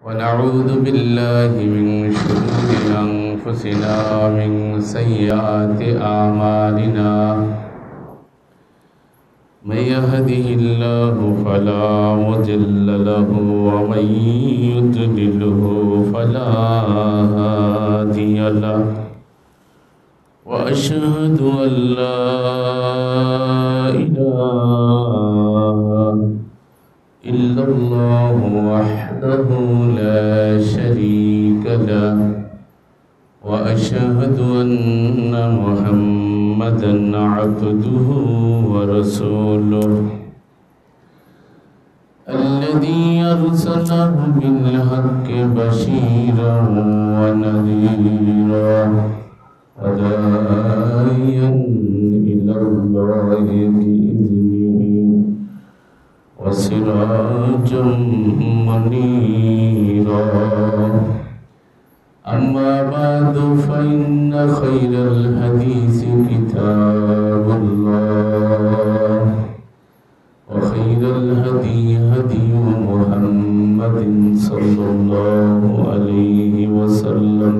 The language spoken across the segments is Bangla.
ونعوذ بالله من شرور أنفسنا من سيئات أعمالنا من يهده الله فلا مضل له ومن يضلله فلا هادي له وأشهد أن لا إله إلا الله وحده لا شريك له وأشهد أن محمدا عبده ورسوله الذي أرسله بالحق بشيرا ونذيرا وداعيا إلى الله بإذنه وسراجا منيرا أما بعد فإن خير الحديث كتاب الله وخير الهدي هدي محمد صلى الله عليه وسلم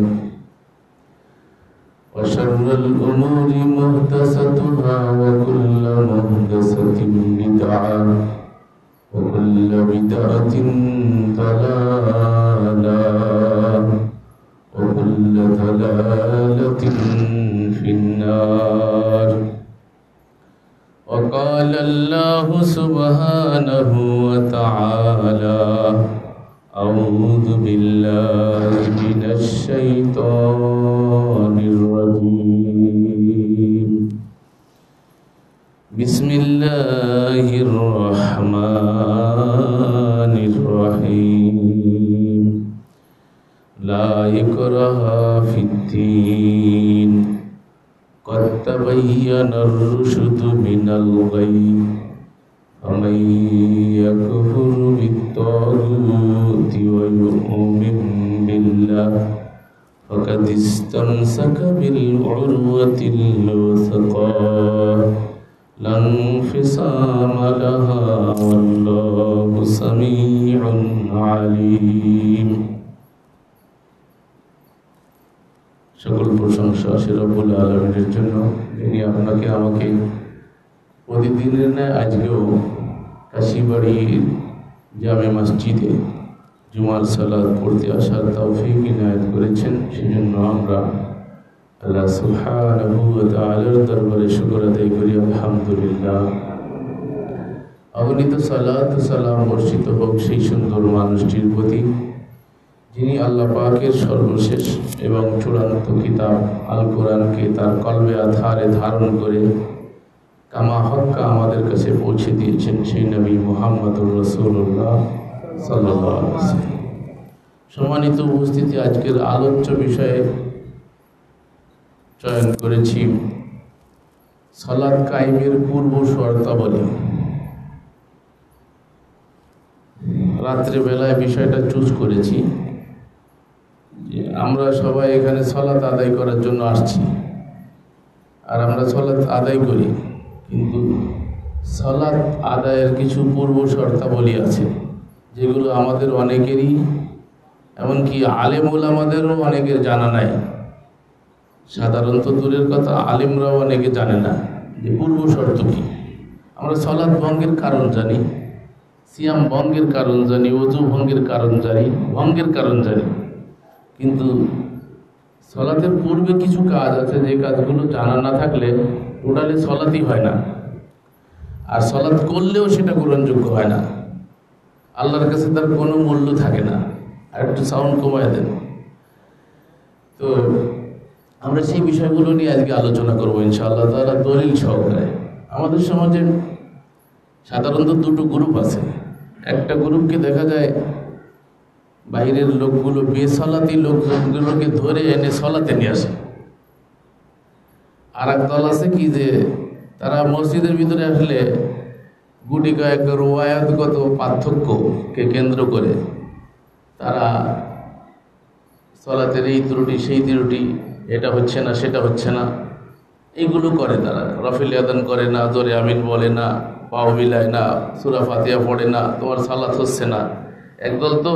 وشر الأمور محدثاتها وكل محدثة بدعة وكل بدعة ضلالة وكل ضلالة في النار. وقال الله سبحانه وتعالى أعوذ بالله من الشيطان الرجيم بسم الله الرحمن الرحيم لا إكراه في الدين قد تبين الرشد من الغي فمن يكفر بالطاغوت ويؤمن بالله فقد استمسك بالعروة الوثقى لا انفصام لها والله سميع عليم. সকল প্রশংসা সে রব্বুল আলামিনের জন্য, যিনি আপনাকে আমাকে প্রতিদিনের ন্যায় আজকেও কাশিবাড়ির জামে মসজিদে জুমার সালাত পড়তে আসার তৌফিক ইনায়েত করেছেন। সেজন্য আমরা আল্লাহ সুবহানাহু ওয়া তাআলার দরবারে শুকর আদায় করি, আলহামদুলিল্লাহ। অগণিত সালাত ও সালাম বর্ষিত হোক সেই সুন্দর মানুষটির প্রতি, যিনি আল্লাহ পাকের সর্বশেষ এবং চূড়ান্ত কিতাব আল কোরআনকে তার কলবে আধারে ধারণ করে কামা হক্কা আমাদের কাছে পৌঁছে দিয়েছেন, সেই নবী মুহাম্মদুর রাসূলুল্লাহ সাল্লাল্লাহু আলাইহি ওয়াসাল্লাম। সম্মানিত উপস্থিতি, আজকের আলোচ্য বিষয়ে চয়ন করেছি সালাত কায়েমের পূর্ব শর্তাবলী। রাত্রেবেলায় বিষয়টা চুজ করেছি যে আমরা সবাই এখানে সালাত আদায় করার জন্য আসছি, আর আমরা সালাত আদায় করি, কিন্তু সালাত আদায়ের কিছু পূর্ব শর্তাবলী আছে যেগুলো আমাদের অনেকেরই, এমনকি আলেম ওলামাদেরও অনেকের জানা নাই। সাধারণত দূরের কথা, আলেমরাও অনেকে জানে না যে পূর্ব শর্ত কি। আমরা সালাত ভঙ্গের কারণ জানি, সিয়াম ভঙ্গের কারণ জানি, ওযু ভঙ্গের কারণ জানি, ভঙ্গের কারণ জানি, কিন্তু সালাতের পূর্বে কিছু কাজ আছে যে কাজগুলো জানা না থাকলে টোটালি সালাতই হয় না, আর সালাত করলেও সেটা গ্রহণযোগ্য হয় না, আল্লাহর কাছে তার কোনো মূল্য থাকে না। আর একটু সাউন্ড কমায় দেন। তো আমরা সেই বিষয়গুলো নিয়ে আজকে আলোচনা করবো ইনশাআল্লাহ তাআলা, দলিল সহকারে। আমাদের সমাজে সাধারণত দুটো গ্রুপ আছে। একটা গ্রুপকে দেখা যায় বাইরের লোকগুলো বেসালাতি লোকগুলোকে ধরে এনে সলাতে নিয়ে আসে। আর এক দল আছে কি যে তারা মসজিদের ভিতরে আসলে গুটি কয়েক রওয়ায়াতগত পার্থক্যকে কেন্দ্র করে তারা সলাতের এই ত্রুটি সেই ত্রুটি, এটা হচ্ছে না সেটা হচ্ছে না, এইগুলো করে। তারা রফিল আদান করে না, জোরে আমিন বলে না, পাও বিলায় না, সূরা ফাতিহা পড়ে না, তোমার সালাত হচ্ছে না, একদল তো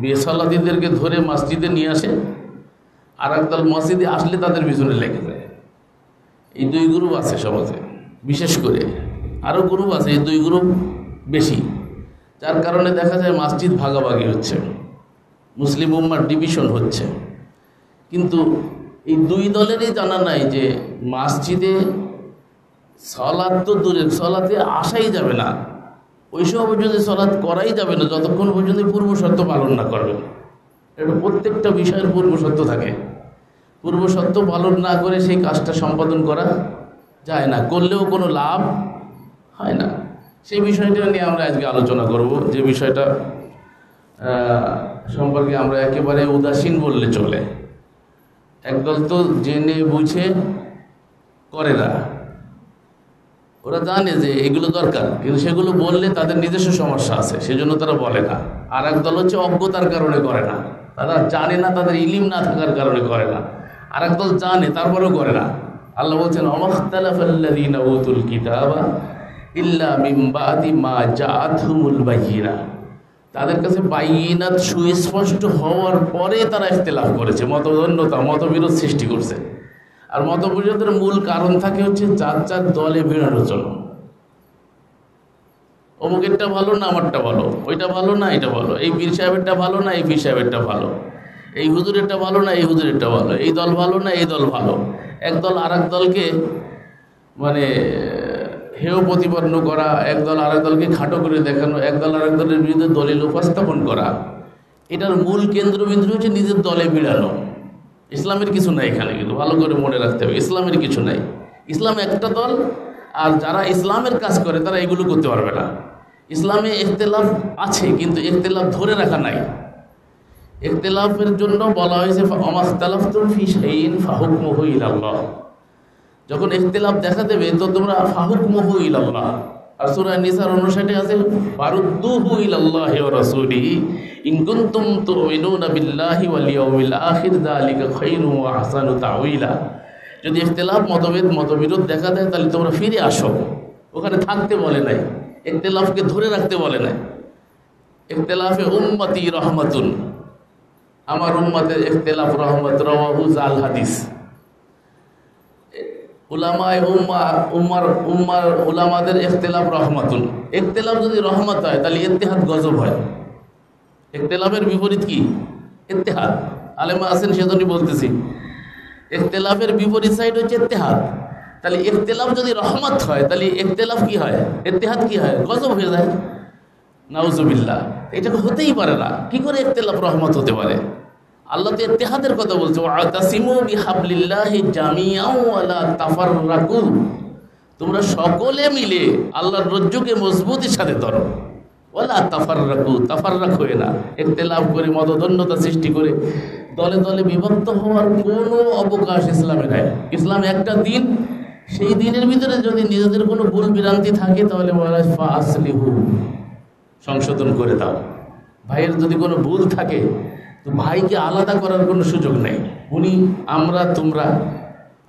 বেসালাতিদেরকে ধরে মসজিদে নিয়ে আসে, আর একদল মসজিদে আসলে তাদের পিছনে লেগে যায়। এই দুই গ্রুপ আছে সমাজে, বিশেষ করে আরও গ্রুপ আছে, এই দুই গ্রুপ বেশি, যার কারণে দেখা যায় মসজিদ ভাগাভাগি হচ্ছে, মুসলিম উম্মার ডিভিশন হচ্ছে। কিন্তু এই দুই দলেরই জানা নাই যে মসজিদে সলাৎ তো দূরের, সলাতে আসাই যাবে না, ওই সময় পর্যন্ত সলাৎ করাই যাবে না যতক্ষণ পর্যন্ত পূর্ব শর্ত পালন না করবে। এটা প্রত্যেকটা বিষয়ের পূর্ব শর্ত থাকে, পূর্ব শর্ত পালন না করে সেই কাজটা সম্পাদন করা যায় না, করলেও কোনো লাভ হয় না। সেই বিষয়টা নিয়ে আমরা আজকে আলোচনা করব, যে বিষয়টা সম্পর্কে আমরা একেবারে উদাসীন বললে চলে। একদল তো জেনে বুঝে করে না, ওরা জানে যে এগুলো দরকার, কিন্তু সেগুলো বললে তাদের নিজস্ব সমস্যা আছে, সেজন্য তারা বলে না। আর একদল হচ্ছে অজ্ঞতার কারণে করে না, তারা জানে না, তাদের ইলিম না থাকার কারণে করে না। আর একদল জানে তারপরেও করে না। আল্লাহ বলছেন ওমাখতালাফাল্লাযীনা উতুল কিতাবা ইল্লা মিন বাদি মা জাআতহুমুল বায়িনাত, তাদের কাছে বাইনাত সুস্পষ্ট হওয়ার পরে তারা ইখতিলাফ করেছে, মতদ্বন্দ্বতা মতবিরোধ সৃষ্টি করছে। আর মতবিরোধের মূল কারণ থাকে হচ্ছে যার যার দলে বেরোনোর জন্য। অমুকেরটা ভালো না আমারটা ভালো, ওইটা ভালো না এটা ভালো, এই পীর সাহেবেরটা ভালো না এই পীর সাহেবেরটা ভালো, এই হুজুরেরটা ভালো না এই হুজুরেরটা ভালো, এই দল ভালো না এই দল ভালো। একদল আর এক দলকে মানে হেয় প্রতিপন্ন করা, একদল আর এক দলকে খাটো করে দেখানো, একদল আর এক দলের বিরুদ্ধে দলিল উপস্থাপন করা, এটার মূল কেন্দ্রবিন্দু হচ্ছে নিজের দলে মিলানো। ইসলামের কিছু নাই এখানে, কিন্তু ভালো করে মনে রাখতে হবে ইসলামের কিছু নাই। ইসলাম একটা দল, আর যারা ইসলামের কাজ করে তারা এগুলো করতে পারবে না। ইসলামে ইখতিলাফ আছে, কিন্তু ইখতিলাফ ধরে রাখা নাই। ইখতিলাফের জন্য বলা হয়েছে ওমাখতালাফতুম ফি শাইইন ফাহুকমুহু ইলাল্লাহ, যখন ইখতিলাফ দেখা দেবে তো তোমরা ফাহুকমুহু ইলাল্লাহ। আর সূরা নিসার 59 আছে ফারুদ্দুহু ইলাল্লাহি ওয়া রাসূলিহি ইন কুনতুম তু'মিনুনা বিল্লাহি ওয়াল ইয়াউমিল আখির যালিকা খায়রুন ওয়া আহসানু তাউইলা। যদি ইখতিলাফ মতবিরোধ দেখা দেয় তাহলে তোমরা ফিরে আসো, ওখানে থাকতে বলে নাই, ইখতিলাফকে ধরে রাখতে বলে নাই। ইখতিলাফে উম্মতি রহমাতুন, আমার উম্মতের ইখতিলাফ রহমত, রাওয়াহু জাল হাদিস। উলামায়ে উলামাদের ইখতিলাফ রহমাতুন, ইখতিলাফ যদি রহমত হয় তাহলে ইত্তেহাদ গজব হয়। ইখতিলাফের বিপরীত কি? ইত্তেহাদ। আলেমা আছেন সেজন্যই বলতেছি, ইখতিলাফের বিপরীত সাইড হচ্ছে ইত্তেহাদ। তাহলে ইখতিলাফ যদি রহমত হয় তাহলে ইখতিলাফ কি হয়? ইত্তেহাদ কি হয়? গজব হয়ে যায়। নাউজুবিল্লাহ, এটা হতেই পারে না। কি করে ইখতিলাফ রহমত হতে পারে? আল্লাহ তো ইত্তেহাদের কথা বলছে, ওয়াতাসিমু বিহাবলিল্লাহি জামিআন ওয়া লা তাফাররাকু, তোমরা সকলে মিলে আল্লাহর রজ্জুকে মজবুতির সাথে ধরো, ওয়ালা তাফাররাকু, তাফাররাক হয়ে না, ইখতিলাফ করে মতদ্বন্দ্বতা সৃষ্টি করে দলে দলে বিভক্ত হওয়ার কোনো অবকাশ ইসলামে নাই। ইসলাম একটা দিন, সেই দিনের ভিতরে যদি নিজেদের কোনো ভুল বিভ্রান্তি থাকে তাহলে বলা হয় ফাসলিহু, সংশোধন করে দাও। ভাইয়ের যদি কোনো ভুল থাকে তো ভাইকে আলাদা করার কোনো সুযোগ নেই। উনি আমরা তোমরা,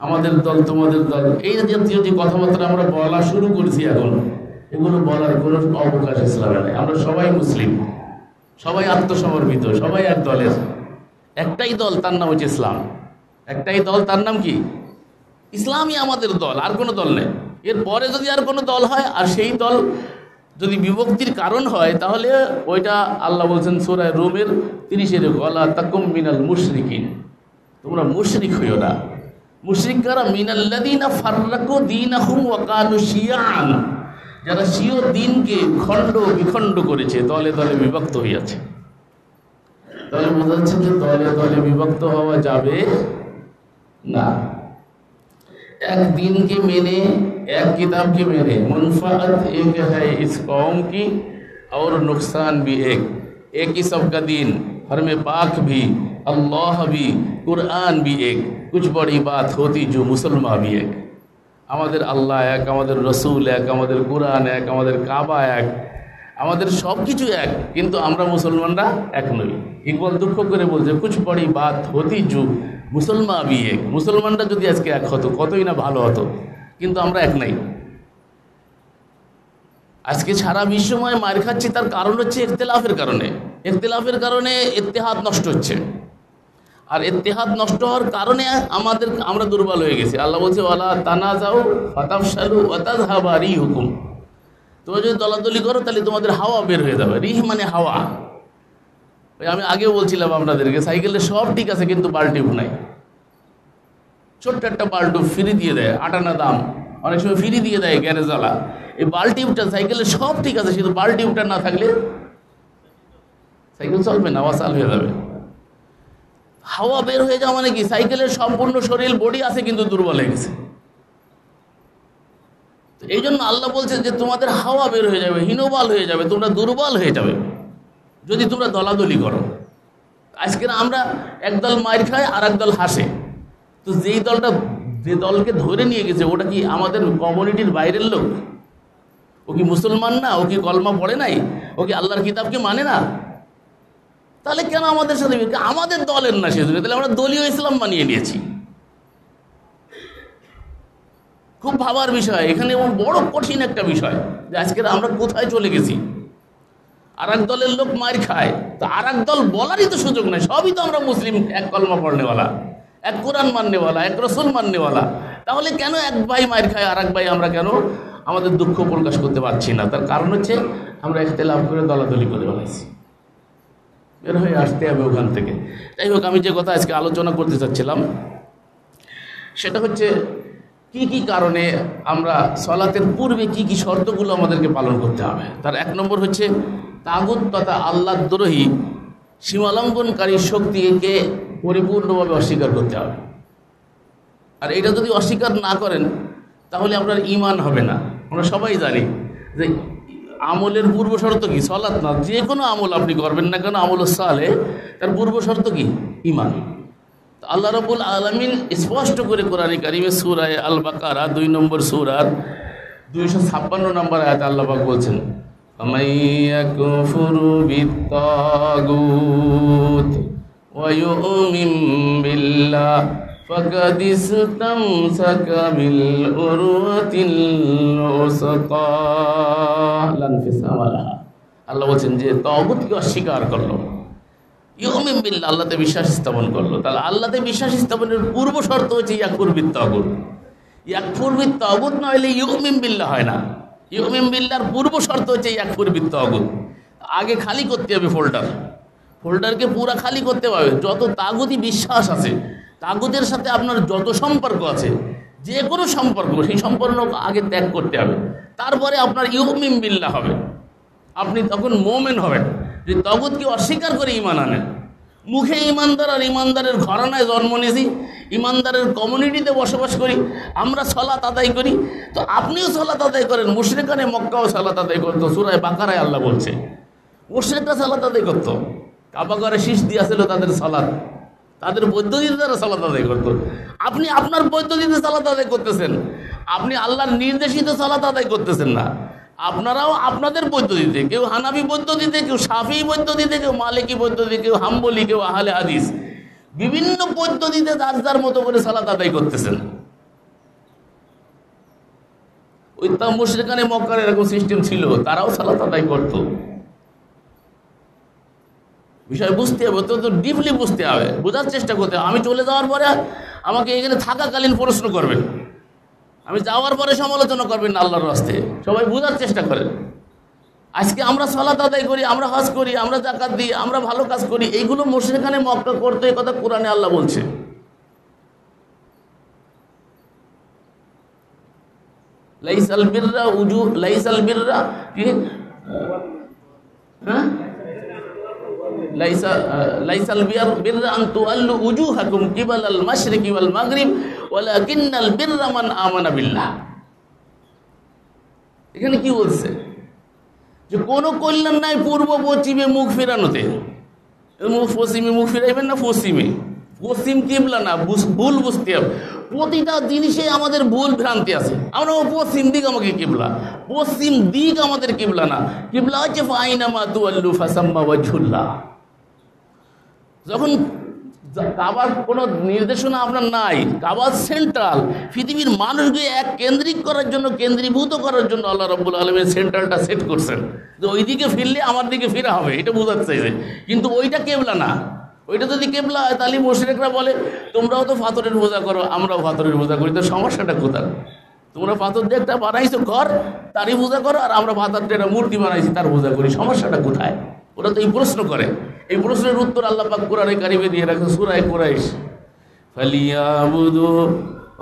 আমাদের দল তোমাদের দল, এই জাতীয় যে কথাবার্তা আমরা বলা শুরু করেছি এখন, এগুলো বলার কোনো অবকাশ ইসলামে নেই। আমরা সবাই মুসলিম, সবাই আত্মসমর্পিত, সবাই এক দলের। একটাই দল, তার নাম হচ্ছে ইসলাম। একটাই দল, তার নাম কি? ইসলামই আমাদের দল, আর কোনো দল নেই। এরপরে যদি আর কোনো দল হয়, আর সেই দল যদি বিভক্তির কারণ হয়, তাহলে ওইটা আল্লাহ বলছেন সূরা রুমের 30 ওয়ালা তাকুম মিনাল মুশরিকিন, তোমরা মুশরিক হইও না। মুশরিক কারা? মিনাল্লাযীনা ফাররাকু দীনাহুম ওয়া কানু শিয়াআন, যারা স্বীয় দিনকে খণ্ড বিখণ্ড করেছে, দলে দলে বিভক্ত হইয়াছে। তাহলে বোঝা যাচ্ছে যে দলে দলে বিভক্ত হওয়া যাবে না। এক দিনকে মেনে, এক किताब मेरे मुनफ़ाअत एक है इस कौम की और नुकसान भी एक ही सबका दीन, हरम पाक भी, अल्लाह भी, कुरान भी एक, कुछ बड़ी बात होती जो मुसलमान भी एक। আমাদের আল্লাহ এক, আমাদের রসুল এক, আমাদের কুরআন এক, আমাদের কাবা এক, আমাদের সব কিছু এক, কিন্তু আমরা মুসলমানরা এক নই। ইকবাল দুঃখ করে বলছে কুছ বড়ি বাত হতি জু মুসলমান भी এক। মুসলমানরা যদি আজকে এক হতো কতই না ভালো হতো, কিন্তু আমরা এক নাই। আজকে সারা বিশ্বময় মার খাচ্ছি, তার কারণ হচ্ছে ইখতিলাফের কারণে। ইখতিলাফের কারণে ইত্তেহাদ নষ্ট হচ্ছে, আর ইত্তেহাদ নষ্ট হওয়ার কারণে আমরা দুর্বল হয়ে গেছি। আল্লাহ বলছে ওয়ালা তানাজাউ ফাতাফশালু ওয়া তাযহাবা রিহুকুম, তোমরা যদি দলাদলি করো তাহলে তোমাদের হাওয়া বের হয়ে যাবে। রিহ মানে হাওয়া। আমি আগেও বলছিলাম আপনাদেরকে, সাইকেলে সব ঠিক আছে কিন্তু বাল্টিউব নাই। ছোট্ট একটা বাল্টিউব ফ্রি দিয়ে দেয়, আটানা দাম, অনেক সময় ফ্রি দিয়ে দেয় গ্যারেজওয়ালা। এই বাল্টিউবটা সাইকেলে সব ঠিক আছে, কিন্তু বাল্টিউবটা না থাকলে সাইকেল চলবে না, অসাল হয়ে যাবে। হাওয়া বের হয়ে যাওয়া মানে কি, সাইকেলের সম্পূর্ণ শরীর বডি আছে কিন্তু দুর্বল হয়ে গেছে। এই জন্য আল্লাহ বলছে যে তোমাদের হাওয়া বের হয়ে যাবে, হীনবল হয়ে যাবে, তোমরা দুর্বল হয়ে যাবে যদি তোমরা দলাদলি করো। আজকে আমরা একদল মার খায় আর একদল হাসে। তো যে দলকে ধরে নিয়ে গেছে ওটা কি আমাদের কমিউনিটির বাইরের লোক? ও কি মুসলমান না? ও কি কলমা পড়ে নাই? ও কি আল্লাহর কিতাবকে মানে না? তাহলে কেন আমাদের সাথে? আমাদের দলের না সে, তাহলে আমরা দলীয় ইসলাম বানিয়ে নিয়েছি। খুব ভাবার বিষয় এখানে, বড় কঠিন একটা বিষয় যে আজকের আমরা কোথায় চলে গেছি। আর এক দলের লোক মার খায়, তো আর এক দল বলারই তো সুযোগ নাই। সবই তো আমরা মুসলিম, এক কলমা পড়নেওয়ালা, এক কোরআন মাননেওয়ালা, এক রসুল মাননেওয়ালা। তাহলে কেন এক ভাই মার খায় আর এক ভাই আমরা কেন আমাদের দুঃখ প্রকাশ করতে পারছি না? তার কারণ হচ্ছে আমরা ইখতিলাফ করে দলাদলি করে ফেলাইছি। বের হয়ে আসতে হবে ওখান থেকে। যাই হোক, আমি যে কথা আজকে আলোচনা করতে চাচ্ছিলাম সেটা হচ্ছে কি কি কারণে আমরা সলাতের পূর্বে কি কি শর্তগুলো আমাদেরকে পালন করতে হবে। তার এক নম্বর হচ্ছে তাগুত তথা আল্লাহদ্রোহী সীমালঙ্ঘনকারী শক্তিকে পরিপূর্ণভাবে অস্বীকার করতে হবে। আর এটা যদি অস্বীকার না করেন তাহলে আপনার ঈমান হবে না। আমরা সবাই জানি যে আমলের পূর্ব শর্ত কি? সলাত না, যে কোনো আমল আপনি করবেন না কেন, আমল সালেহ, তার পূর্ব শর্ত কি? ঈমান। আল্লাহ রাব্বুল আলামিন স্পষ্ট করে কোরআনে কারিমে সূরা আল বাকারা 2 নম্বর সূরার 256 নম্বর আয়াতে আল্লাহ পাক বলছেন, ফামাইয়াকুফুরু বিত্তাগুত ওয়া ইউমিন বিল্লাহ ফাকাদ ইসতামসাকা বিল উরওয়াতিল উসকা লা ইনফিসামা লাহা। আল্লাহ বলছেন যে তাগুতকে অস্বীকার করলো, ইউমিন বিল্লাহ, আল্লাহতে বিশ্বাস স্থাপন করলো। তাহলে আল্লাহতে বিশ্বাস স্থাপনের পূর্ব শর্ত হচ্ছে ইয়াকফুর বিত্তাগুত। ইয়াকফুর বিত্তাগুত না হলে ইউমিন বিল্লাহ হয় না। ইউমিন বিল্লাহর পূর্ব শর্ত হচ্ছে ইয়াকফুর বিত্তাগুত। আগে খালি করতে হবে ফোল্ডারকে পুরা খালি করতে হবে। যত তাগুতি বিশ্বাস আছে, তাগুতের সাথে আপনার যত সম্পর্ক আছে, যে কোনো সম্পর্ক, সেই সম্পর্ক আগে ত্যাগ করতে হবে। তারপরে আপনার ইউমিন বিল্লাহ হবে, আপনি তখন মোমেন হবেন। যে তাগুতকে অস্বীকার করে ঈমান আনেন। মুখে ঈমানদার আর ঈমানদারের ঘরানায় জন্ম নিয়েছি, ঈমানদারের কমিউনিটিতে বসবাস করি, আমরা সালাত আদায় করি, তো আপনিও সালাত আদায় করেন। মুশরিকানে মক্কাও সালাত আদায় করতো, সূরা বাকারায় আল্লাহ বলছে মুশরিকরা সালাত আদায় করতো। কাবা ঘরে শীষ দিয়েছিল তাদের সালাত, তাদের পদ্ধতিতে তারা সালাত আদায় করতো। আপনি আপনার পদ্ধতিতে সালাত আদায় করতেছেন, আপনি আল্লাহর নির্দেশিত সালাত আদায় করতেছেন না। আপনারাও আপনাদের পদ্ধতিতে, কেউ হানাফি পদ্ধতিতে, কেউ শাফিঈ পদ্ধতিতে, কেউ মালিকি পদ্ধতি, কেউ হাম্বলি, কেউ আহলে হাদিস, বিভিন্ন পদ্ধতিতে যার যার মতো করে সালাত আদায় করতেছেন। ওই তা মুশরিকানে মক্কার এরকম সিস্টেম ছিল, তারাও সালাত আদায় করতো। বিষয় বুঝতে হবে, তো ডিপলি বুঝতে হবে, বোঝার চেষ্টা করতে হবে। আমি চলে যাওয়ার পরে আমাকে এখানে থাকাকালীন প্রশ্ন করবেন, আমি যাওয়ার পরে সমালোচনা করবেন না আল্লাহর রাস্তে। সবাই বোঝার চেষ্টা করেন। আজকে আমরা সালাত আদায় করি, আমরা হজ করি, আমরা যাকাত দিই, আমরা ভালো কাজ করি, এইগুলো মুশরিকানে মক্কা করতে, এই কথা কোরআনে আল্লাহ বলছে। লাইসাল বিররা কি? হ্যাঁ, লাইসাল বিররা আন তুআল্লু উজুহাকুম কিবালাল মাশরিকি ওয়াল মাগরিব ওয়ালাকিন্নাল বিররা মান আমানা বিল্লাহ। এখানে কি বলছে? যে কোনো কল্যাণ নাই পূর্ব পশ্চিমে মুখ ফেরানোতে। পশ্চিমে মুখ ফিরাইবেন না, পশ্চিম কিবলা না, ভুল বুঝতে হবে। প্রতিটা জিনিসে আমাদের ভুল ভ্রান্তি আছে। আমরা পশ্চিম দিক আমাকে কিবলা, পশ্চিম দিক আমাদের কিবলা না। কিবলা হচ্ছে ফাইনামা তুআল্লু ফাসাম্মা ওয়াজহুল্লাহ। যখন কাবার কোনো নির্দেশনা আপনার নাই। কাবা সেন্ট্রাল, পৃথিবীর মানুষকে এক কেন্দ্রিক করার জন্য, কেন্দ্রীভূত করার জন্য আল্লাহ রাব্বুল আলামিন সেন্ট্রালটা সেট করছেন যে ওই দিকে ফিরলে আমার দিকে ফিরা হবে, এটা বোঝাতে চাইছে। কিন্তু ওইটা কেবলা না। ওইটা যদি কেবলা হয় তাহলে মুশরিকরা বলে তোমরাও তো পাথরের পূজা করো, আমরাও পাথরের পূজা করি, তো সমস্যাটা কোথায়? তোমরা পাথর দিয়ে একটা বানাইছো ঘর, তারই পূজা করো, আর আমরা পাথর দিয়ে একটা মূর্তি বানাইছি তার পূজা করি, সমস্যাটা কোথায়? ওরা তো এই প্রশ্ন করে। এই প্রশ্নের উত্তর আল্লাহ পাক কোরআনে কারিমে দিয়ে রাখে সূরা কুরাইশ, ফালিয়াবুদু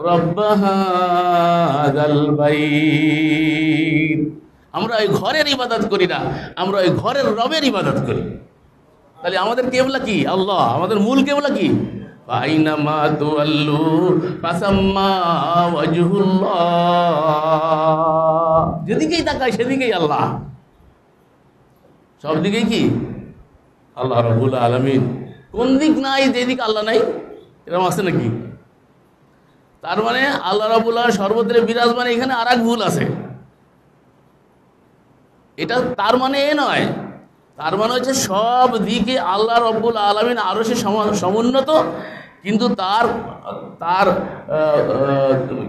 রাব্ব হাযাল বাইত। আমরা ওই ঘরের ইবাদত করি না, আমরা ওই ঘরের রবের ইবাদত করি। তাহলে আমাদের কেবলা কি? আল্লাহ। আমাদের মূল কেবলা কি? ফাইনামা তুআল্লু ফাসাম্মা ওয়াজহুল্লাহ। যেদিকেই তাকাই সেদিকেই আল্লাহ, সব দিকেই কি আল্লাহ রাব্বুল আলামিন। কোন দিক নাই যেদিকে আল্লাহ নাই, এরকম আছে নাকি? তার মানে আল্লাহ রাব্বুল আলামিন সর্বত্র বিরাজমান, এখানে আর এক ভুল আছে। এটা তার মানে এ নয়, তার মানে হচ্ছে সব দিকে আল্লাহ রাব্বুল আলামিন আরো সে সমুন্নত, কিন্তু তার তার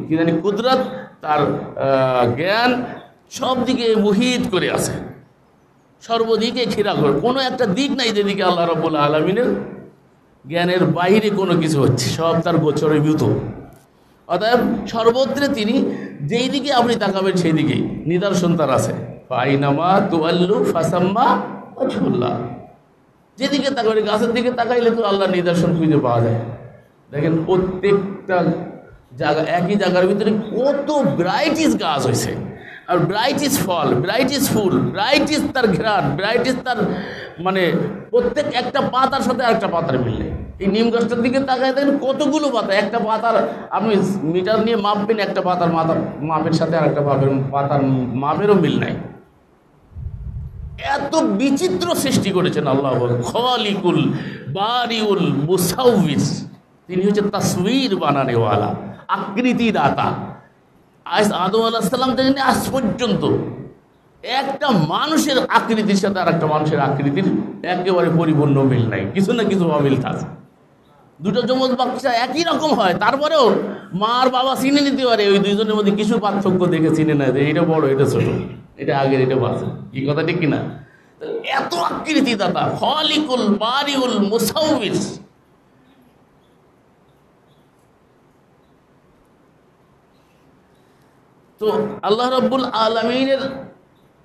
কি জানি কুদরত, তার জ্ঞান সব দিকে মুহিত করে আছে, সর্বদিকে ঘেরা করে। কোনো একটা দিক নাই যেদিকে আল্লাহ রাব্বুল আলামিনের জ্ঞানের বাইরে কোনো কিছু হচ্ছে, সব তার গোচরীভূত। অতএব সর্বত্রে তিনি যেই দিকে আপনি তাকাবেন সেই দিকেই নিদর্শন তার আছে। ফাইনামা তুআল্লু ফাসাম্মা ওয়াজহুল্লাহ। যেদিকে তাকাবেন, গাছের দিকে তাকাইলে তো আল্লাহর নিদর্শন খুঁজে পাওয়া যায়। দেখেন প্রত্যেকটা জায়গা, একই জায়গার ভিতরে কত ভ্যারাইটিস গাছ হয়েছে, আর ভ্যারাইটিস ফল, ভ্যারাইটিস ফুল, ভ্যারাইটিস তার ঘ্রাণ, ভ্যারাইটিস তার মানে প্রত্যেক একটা পাতার সাথে আরেকটা পাতার মিললে। এই নিম গাছটার দিকে তাকায় দেখেন কতগুলো পাতা, একটা পাতার আপনি মিটার নিয়ে মাপবেন, একটা পাতার মাপের সাথে আরেকটা পাতার মাপেরও মিল নাই। এত বিচিত্র সৃষ্টি করেছেন আল্লাহ। খালিকুল বারিউল মুসাউবিস, তিনি হচ্ছে তাসবির বানানেওয়ালা, আকৃতি দাতা। আদম আলাইহিস সালাম থেকে আজ পর্যন্ত একটা মানুষের আকৃতির সাথে আর একটা মানুষের আকৃতির একেবারে পরিপূর্ণ মিল নাই, কিছু না কিছু অমিল থাকে। দুটো যমজ বাচ্চা একই রকম হয়, তারপরেও মা আর বাবা চিনে নিতে পারে, ওই দুইজনের মধ্যে কিছু পার্থক্য দেখে চিনে নেয় যে এটা বড়, এটা ছোট, এটা আগের, এটা বাচ্চা। কি কথা ঠিক কিনা? এত আকৃতি দাতা, খালিকুল বারিউল মুসাউবিস। তো আল্লাহ রাব্বুল আলামিনের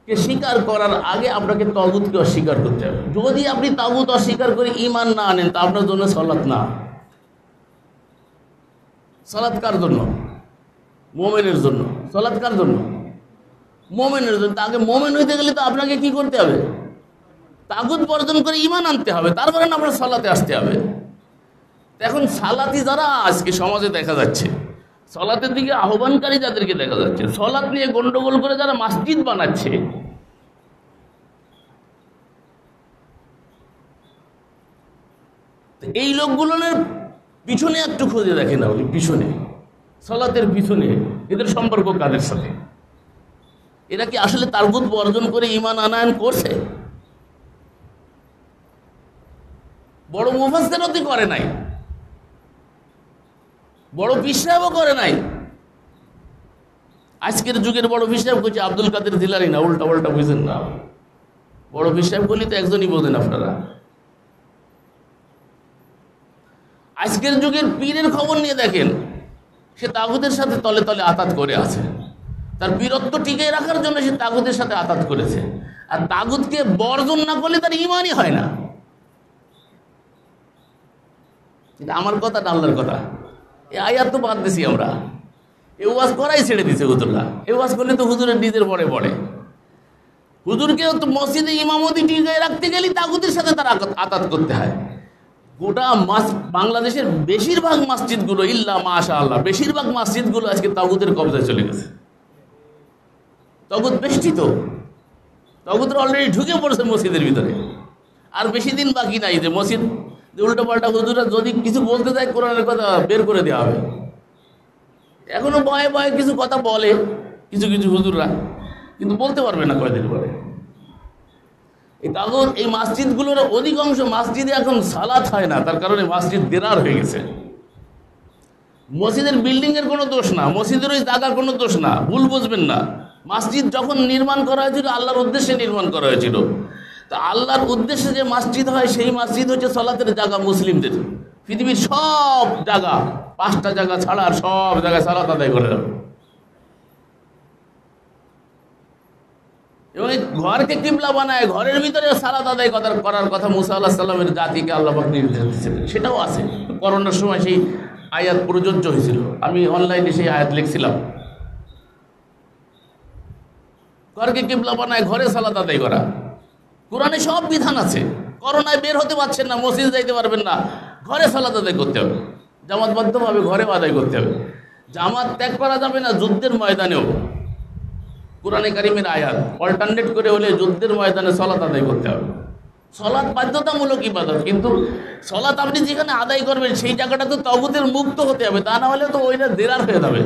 কে স্বীকার করার আগে আপনাকে তাগুতকে অস্বীকার করতে হবে। যদি আপনি তাগুত অস্বীকার করে ঈমান না আনেন, তা আপনার জন্য সালাত না। সালাত কার জন্য? মুমিনের জন্য। সালাত কার জন্য? মুমিনের জন্য। আগে মুমিন হইতে গেলে তো আপনাকে কি করতে হবে? তাগুত বর্জন করে ঈমান আনতে হবে, তারপরে না আপনার সালাতে আসতে হবে। এখন সালাতি যারা আজকে সমাজে দেখা যাচ্ছে, সলাতের দিকে আহ্বানকারী যাদেরকে দেখা যাচ্ছে, সলাত নিয়ে গন্ডগোল করে যারা মসজিদ বানাচ্ছে, এই লোকগুলোর পিছনে একটু খুঁজে দেখে না, পিছনে সলাতের পিছনে এদের সম্পর্ক কাদের সাথে? এরা কি আসলে তাগুত বর্জন করে ঈমান আনায়ন করছে? বড় মুফাসসিরও করে নাই, বড় পীর সাহেবও করে নাই। আজকের যুগের বড় পীর সাহেব হচ্ছে আব্দুল কাদের জিলানী না, উল্টা উল্টা বুঝেন না। বড় পীর সাহেব বলি তো একজনই বোঝেন আপনারা। আজকের যুগের পীরের খবর নিয়ে দেখেন, সে তাগুতের সাথে তলে তলে আতাত করে আছে। তার বীরত্ব টিকিয়ে রাখার জন্য সে তাগুতের সাথে আতাত করেছে। আর তাগুতকে বর্জন না করলে তার ঈমানই হয় না। এটা আমার কথা না আল্লাহর কথা। এই আয়াত তো বাদ দিছি আমরা, এ ওয়াজ করাই ছেড়ে দিছে হুজুররা। এ ওয়াজ করলে তো হুজুরের নিজের পরে পড়ে। হুজুরকে তো মসজিদে ইমামতি টিকিয়ে রাখতে গেলে তাগুতের সাথে তার আতাত করতে হয়। গোটা বাংলাদেশের বেশিরভাগ মসজিদগুলো, ইল্লা মাশাআল্লাহ, বেশিরভাগ মসজিদগুলো আজকে তাগুতের কবজায় চলে গেছে। তাগুত বেষ্টিত, তাগুতরা অলরেডি ঢুকে পড়েছে মসজিদের ভিতরে। আর বেশি দিন বাকি নাই যে মসজিদ উল্টো পাল্টা হুজুররা যদি কিছু বলতে যায়, কোরআনের কথা বের করে দেওয়া হবে। এখনো ভয়ে ভয়ে কিছু কথা বলে কিছু কিছু হুজুররা, কিন্তু বলতে পারবে না কয়দিন পরে। এই তাগুত এই মসজিদগুলোর অধিকাংশ মসজিদে এখন সালাত হয় না, তার কারণে মসজিদ দেরার হয়ে গেছে। মসজিদের বিল্ডিংয়ের কোনো দোষ না, মসজিদের ওই জায়গার কোনো দোষ না, ভুল বুঝবেন না। মসজিদ যখন নির্মাণ করা হয়েছিল আল্লাহর উদ্দেশ্যে নির্মাণ করা হয়েছিল। তা আল্লাহর উদ্দেশ্যে যে মসজিদ হয় সেই মসজিদ হচ্ছে সালাতের জায়গা মুসলিমদের। পৃথিবীর সব জায়গা, 5টা জায়গা ছাড়া আর সব জায়গায় সালাত আদায় করে যাবে। এবং এই ঘরকে কিবলা বানায়, ঘরের ভিতরে সালাত আদায় করার কথা মুসা আলাইহিস সালামের জাতিকে আল্লাহ পাক নির্দেশ দিয়েছিলেন, সেটাও আছে। করোনার সময় সেই আয়াত প্রযোজ্য হয়েছিল, আমি অনলাইনে সেই আয়াত লিখছিলাম। ঘরকে কিবলা বানায়, ঘরে সালাত আদায় করা, কোরআনে সব বিধান আছে। করোনায় বের হতে পারছেন না, মসজিদে যাইতে পারবেন না, ঘরে সালাত আদায় করতে হবে, জামাতবদ্ধভাবে ঘরে আদায় করতে হবে। জামাত ত্যাগ করা যাবে না যুদ্ধের ময়দানেও। কোরআনে কারিমের আয়াত অল্টারনেট করে হলে যুদ্ধের ময়দানে সালাত আদায় করতে হবে। সালাত বাধ্যতামূলক ইবাদত, কিন্তু সালাত আপনি যেখানে আদায় করবেন সেই জায়গাটা তো তাগুতের মুক্ত হতে হবে, তা না হলে তো ওইটা দেরার হয়ে যাবে।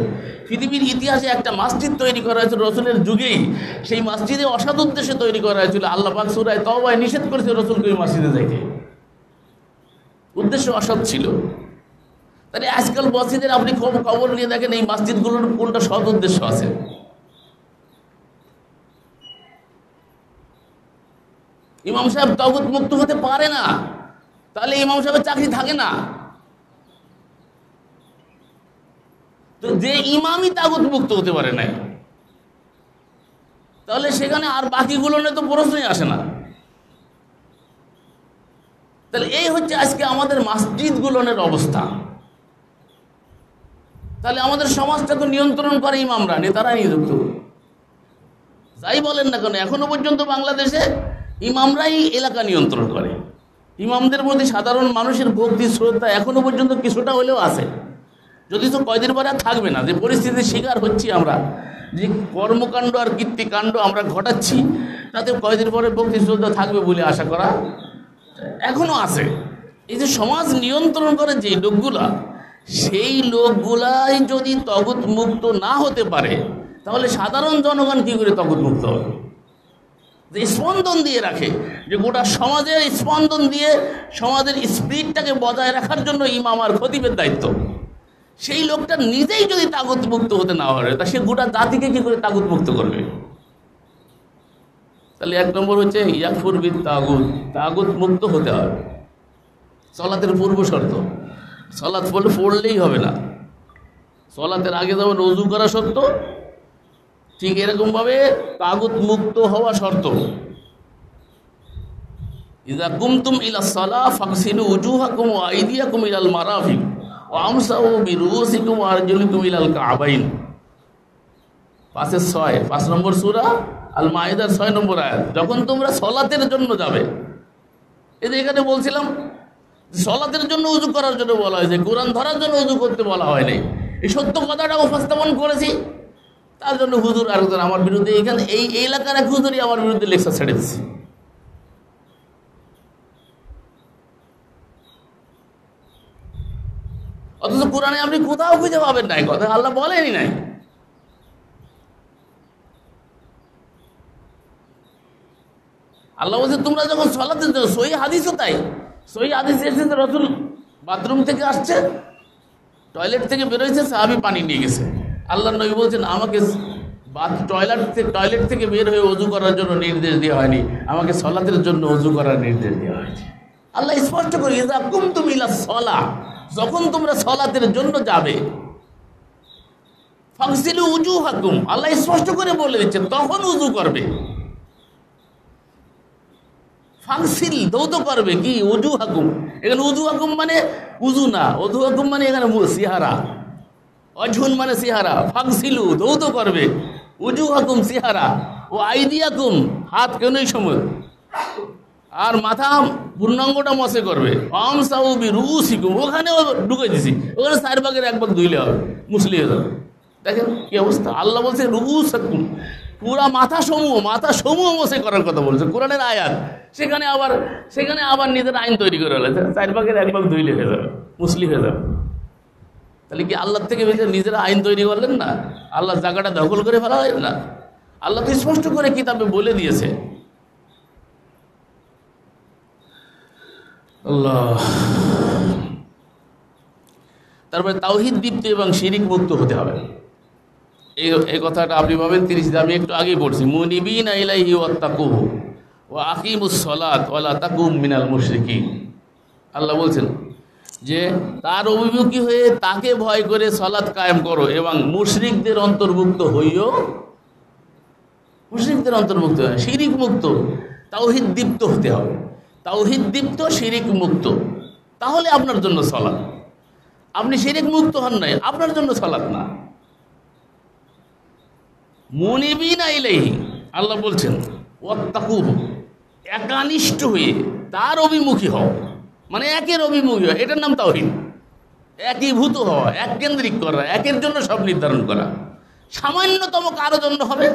পৃথিবীর ইতিহাসে একটা মসজিদ তৈরি করা হয়েছিল রসুলের যুগেই, সেই মসজিদে অসৎ উদ্দেশ্যে তৈরি করা হয়েছিল। আল্লাহ পাক সূরা তাওবায় নিষেধ করেছে রসুলকে ওই মসজিদে যাইতে, উদ্দেশ্য অসৎ ছিল। তাহলে আজকাল মসজিদের আপনি খবর নিয়ে দেখেন এই মসজিদগুলোর কোনটা সৎ উদ্দেশ্য আছে। ইমাম সাহেব তাগুত মুক্ত হতে পারে না, তাহলে ইমাম সাহেবের চাকরি থাকে না। তো যে ইমামই তাগুত মুক্ত হতে পারে না, তাহলে সেখানে আর বাকিগুলো নিয়ে তো প্রশ্নই আসে না। তাহলে এই হচ্ছে আজকে আমাদের মসজিদগুলোর অবস্থা। তাহলে আমাদের সমাজটা তো নিয়ন্ত্রণ করে ইমামরা, নেতারা নিযুক্ত। যাই বলেন না কেন, এখনো পর্যন্ত বাংলাদেশে ইমামরাই এলাকা নিয়ন্ত্রণ করে। ইমামদের প্রতি সাধারণ মানুষের ভক্তি শ্রদ্ধা এখনো পর্যন্ত কিছুটা হলেও আছে, যদি তো কয়দিন পরে আর থাকবে না। যে পরিস্থিতির শিকার হচ্ছি আমরা, যে কর্মকাণ্ড আর কীর্তিকাণ্ড আমরা ঘটাচ্ছি, তাতে কয়দিন পরে ভক্তি শ্রদ্ধা থাকবে বলে আশা করা এখনো আছে। এই যে সমাজ নিয়ন্ত্রণ করে যে লোকগুলা, সেই লোকগুলাই যদি তগুত মুক্ত না হতে পারে, তাহলে সাধারণ জনগণ কি করে তগুত মুক্ত হবে? যে স্পন্দন দিয়ে রাখে, যে গোটা সমাজের স্পন্দন দিয়ে সমাজের স্পিরিটটাকে বজায় রাখার জন্য ইমাম আর খতিবের দায়িত্ব, সেই লোকটা নিজেই যদি তাগুত মুক্ত হতে না পারে, তা সে গোটা জাতিকে কি করে তাগুত মুক্ত করবে? তাহলে 1 নম্বর হচ্ছে ইয়াকফুর বিত তাগুত, তাগুত মুক্ত হতে হবে। সলাতের পূর্ব শর্ত, সলাত পড়লেই হবে না, সলাতের আগে যেমন ওযু করা শর্ত, ঠিক এরকমভাবে তাগুত মুক্ত হওয়া শর্ত। ইযা কুমতুম ইলা সালাহ ফাগসিলু উজুহাকুম ওয়া আইদিয়াকুম ইলাল মারাফিক ওয়া আমসাহু বিরুসিকুম ওয়া আরজুলাকুম ইলাল কাবাইন। 5 নম্বর সূরা আল মাইদার 6 নম্বর আয়াত। যখন তোমরা সলাতের জন্য যাবে, এই যে এখানে বলছিলাম সলাতের জন্য উযু করার জন্য বলা হয়েছে, কোরআন ধরার জন্য উযু করতে বলা হয়নি। এই সত্য কথাটা উপস্থাপন করেছি, তার জন্য হুজুর আরেকজন আমার বিরুদ্ধে, এখানে এই এলাকার এক হুজুরই আমার বিরুদ্ধে লেকচার ছেড়ে দিচ্ছে। অথচ কোরআনে আপনি কোথাও খুঁজে পাবেন নাই, কথা আল্লাহ বলেনি নাই। আল্লাহ বলছে তোমরা যখন সলাতে যাও, সহি হাদিসও তাই, সহি হাদিস এসেছে রাসূল বাথরুম থেকে আসছে, টয়লেট থেকে বেরোয়েছে, সাহাবী পানি নিয়ে গেছে। আল্লাহর নবী বলছেন আমাকে টয়লেট থেকে বের হয়ে ওযু করার জন্য নির্দেশ দেওয়া হয়নি, আমাকে সলাতের জন্য ওযু করার নির্দেশ দেওয়া হয়েছে। আল্লাহ স্পষ্ট করে ইযা কুমতুম ইলা সলাহ, যখন তোমরা সলাতের জন্য যাবে, ফাগসিলু উজুহাকুম, আল্লাহ স্পষ্ট করে বলে দিচ্ছেন তখন ওযু করবে। ফাগসিল দৌত করবে কি, উজুহাকুম, এখানে উজুহাকুম মানে উযু না, উজুহাকুম মানে এখানে সিহারা, অজহুন মানে সিহারা, ফাগসিলু দৌত করবে, উজুহাকুম সিহারা, ও আইদিয়াকুম হাত কেনই সময়, আর মাথা পূর্ণাঙ্গটা মসে করবে, আমসাউ বিরুসিকুম ওখানেও ঢুকে দিছি, ওখানে 4 ভাগের 1 ভাগ ধুইলে হবে, মুসলি হয়ে যাবে। দেখেন কি অবস্থা, আল্লাহ বলছে রুউসাকুম, পুরা মাথা সমূহ মসে করার কথা বলছে, কোরআনের আয়াত। সেখানে আবার নিজের আইন তৈরি করে ফেলেছে, 4 ভাগের 1 ভাগ ধুইলে হয়ে যাবে, মুসলি হয়ে যাবে। তাহলে কি আল্লাহ থেকে নিজেরা আইন তৈরি করলেন না? আল্লাহ জায়গাটা দখল করে ফেলা হয় না? আল্লাহ তো স্পষ্ট করে কিতাবে বলে দিয়েছে আল্লাহ। তারপরে তাওহীদ দীপ্ত এবং শিরিক মুক্ত হতে হবে। এই কথাটা আপনি পাবেন 30, আমি একটু আগেই পড়ছি, মুনিবিনা ইলাইহি ওয়াত্তাকুহু ওয়া আকিমুস সালাত ওয়া লা তাকুম মিনাল মুশরিকিন। আল্লাহ বলছেন যে তার অভিমুখী হয়ে তাকে ভয় করে সালাত কায়েম করো এবং মুশরিকদের অন্তর্ভুক্ত হইও। মুশরিকদের অন্তর্ভুক্ত হয়, শিরিক মুক্ত, তাওহীদ দীপ্ত হতে হবে। তাওহীদ দীপ্ত, শিরিক মুক্ত, তাহলে আপনার জন্য সালাত। আপনি শিরিক মুক্ত হন নাই, আপনার জন্য সালাত না। মুনিবিনা ইলাইহি, আল্লাহ বলছেন ওয়াত্তাকুহু, একানিষ্ঠ হয়ে তার অভিমুখী হও, মানে একের অভিমুখী হওয়া, এটার নাম তাওহীদ। একীভূত হওয়া, এক কেন্দ্রিক করা, একের জন্য সব নির্ধারণ করা। সামান্যতম কারো জন্য হবে,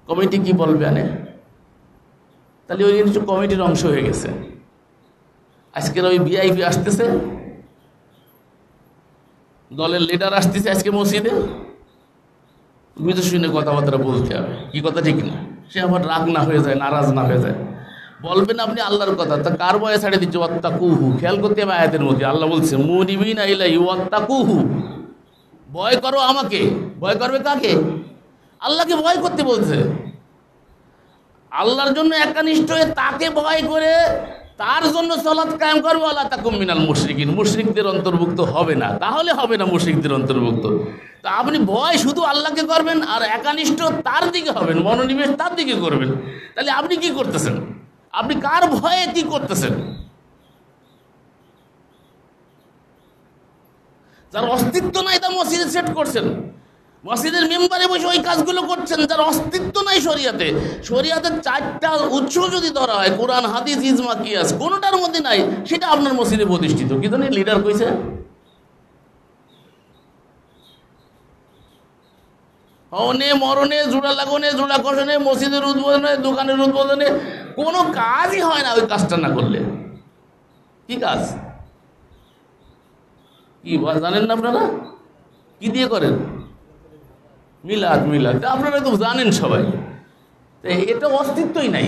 কমিটি কি বলবে আনে, তাহলে ওই কিছু কমিটির অংশ হয়ে গেছে। আজকের ওই ভিআইপি আসতেছে, দলের লিডার আসতেছে আজকে মসজিদে, বুঝে শুনে কথাবার্তা বলতে হবে, কি কথা ঠিক না। সে আবার রাগ না হয়ে যায়, নারাজ না হয়ে যায়, বলবেন আপনি আল্লাহর কথা, তা কার ভয়ে ছাড়ে দিচ্ছে? ওয়াত্তাকুহু, খেয়াল করতে হবে আয়াতের মধ্যে আল্লাহ বলছে মুনিবিনা ইলাইহি ওয়াত্তাকুহু, ভয় করো আমাকে। ভয় করবে কাকে? আল্লাহকে ভয় করতে বলছে। আল্লাহর জন্য একনিষ্ঠ হয়ে তাকে ভয় করে তার জন্য সালাত কায়েম করবে। ওয়ালা তাকুম মিনাল মুশরিকিন, মুশরিকদের অন্তর্ভুক্ত হবে না, তাহলে হবে না মুশরিকদের অন্তর্ভুক্ত। তা আপনি ভয় শুধু আল্লাহকে করবেন আর একনিষ্ঠ তার দিকে হবেন, মনোনিবেশ তার দিকে করবেন, তাহলে আপনি কি করতেছেন? আপনি কার ভয়ে কি করতেছেন? যার অস্তিত্ব নাই তা মসজিদে সেট করছেন, মসজিদের মেম্বারে বসে ওই কাজগুলো করছেন, যার অস্তিত্ব নাই শরিয়াতে। শরিয়াতের 4টা উৎস যদি ধরা হয়, কোরআন, হাদিস, ইজমা, কিয়াস, কোনোটার মধ্যে নাই, সেটা আপনার মসজিদে প্রতিষ্ঠিত। কি জানি লিডার কইছে, হওনে মরণে, জোড়া লাগনে, জোড়া কষণে, মসজিদের উদ্বোধনে, দোকানের উদ্বোধনে, কোনো কাজই হয় না ওই কাজটা না করলে। কি কাজ? কি জানেন না আপনারা? কি দিয়ে করেন? মিলাদ। মিলাদ আপনারা তো জানেন সবাই, এটা অস্তিত্বই নাই,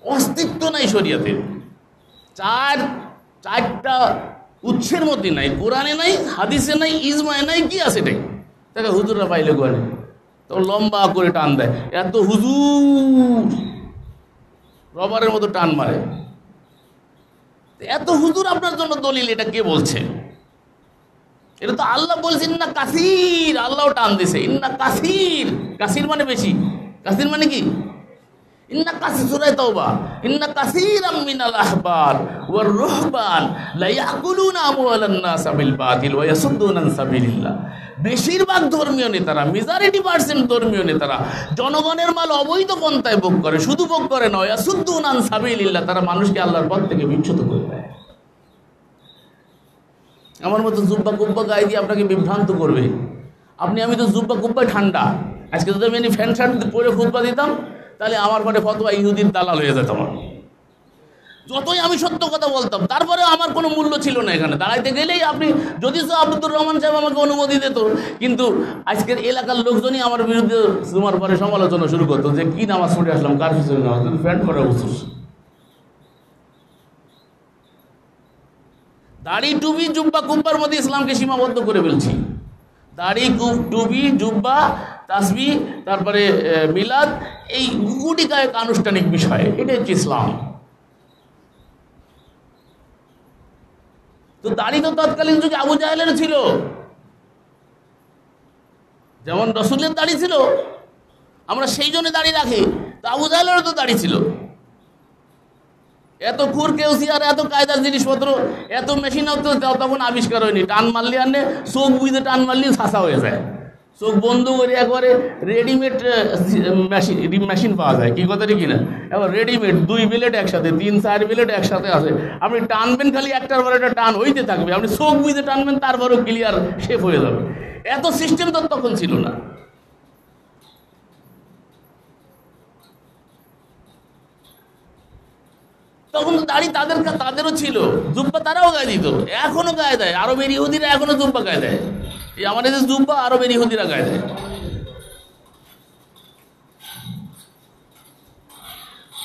অস্তিত্ব নাই শরিয়াতে। 4টা উৎসের মধ্যে নাই, কোরআনে নাই, হাদিসে নাই, ইজমায় নাই, কি আছে এটাই? দেখো হুজুররা পাইলে করে তো লম্বা করে টান দেয়, এত হুজুর রবারের মতো টান মারে। এত হুজুর আপনার জন্য দলিল, এটা কে বলছে? এটা তো আল্লাহ বলছে ইন্না কাসির, আল্লাহও টান দিছে ইন্না কাসির। কাসির মানে বেশি, কাসির মানে কি? ইন্না কাসির, সূরা তাওবা, ইন্না কাসীরাম মিনাল আহবার ওয়ার রুহবান লা ইয়াকুলুনা আমওয়ালান নাস বিল বাতিল ওয়া ইয়াসুদ্দুনা আন সাবিলিল্লাহ। বেশিরভাগ ধর্মীয় নেতারা, মেজরিটি পার্সেন্ট ধর্মীয় নেতারা জনগণের মাল অবৈধ পন্থায় ভোগ করে, শুধু ভোগ করে নয়, ইয়াসুদ্দুনা আন সাবিলিল্লাহ, তারা মানুষকে আল্লাহর পথ থেকে বিচ্যুত করে দেয়। আমার মতো জুব্বা কুব্বা গায়ে দিয়ে আপনাকে বিভ্রান্ত করবে। আমি তো জুব্বা কুব্বায় ঠান্ডা, আজকে যদি আমি ফ্যান শার্ট পরে খুতবা দিতাম, তাহলে আমার পরে ফতোয়া ইহুদির দালাল হয়ে যেত। আমার যতই আমি সত্য কথা বলতাম, তারপরে আমার কোনো মূল্য ছিল না। এখানে দাঁড়াইতে গেলেই আপনি, যদি আব্দুর রহমান সাহেব আমাকে অনুমতি দিত, কিন্তু আজকের এলাকার লোকজনই আমার বিরুদ্ধে তোমার পরে সমালোচনা শুরু করতো যে কি নামাজ পড়ে আসলাম, কার পিছনে নামাজ, তুমি ফ্যান পরা উচিত। দাড়ি, টুপি, জুব্বা, কুব্বার মধ্যে ইসলামকে সীমাবদ্ধ করে ফেলছি। দাড়ি, টুপি, জুব্বা, তাসবিহ, তারপরে মিলাদ, এই গুটি কয়েক আনুষ্ঠানিক বিষয়, এটা হচ্ছে ইসলাম। তো দাড়ি তো তৎকালীন যুগে আবু জাহেলের ছিল, যেমন রসুলের দাড়ি ছিল, আমরা সেই জন্য দাড়ি রাখি, তো আবু জাহেলেরও তো দাড়ি ছিল। এত খুর কেউসি আর এত কায়দার জিনিসপত্র, এত মেশিন তখন আবিষ্কার হয়নি। টান মারলি আনে, চোখ বুঝতে টান মারলি ছাঁচা হয়ে যায়, চোখ বন্ধ করে একবারে রেডিমেড মেশিন পাওয়া যায়। কি কথা ঠিক না? এবার রেডিমেড 2 ব্লেড একসাথে, 3-4 ব্লেড একসাথে আছে, আপনি টানবেন, খালি একটার পর একটা টান হইতে থাকবে, আপনি চোখ বুঝতে টানবেন, তারপরেও ক্লিয়ার শেপ হয়ে যাবে। এত সিস্টেম তো তখন ছিল না। তখন তো দাড়ি তাদেরও ছিল, জুব্বা তারাও গায়ে দিত, এখনো গায়ে দেয়। আরবের ইহুদিরা এখনো জুব্বা গায়ে দেয়। এই আমাদের যে জুব্বা, আরবের ইহুদিরা গায়ে দেয়।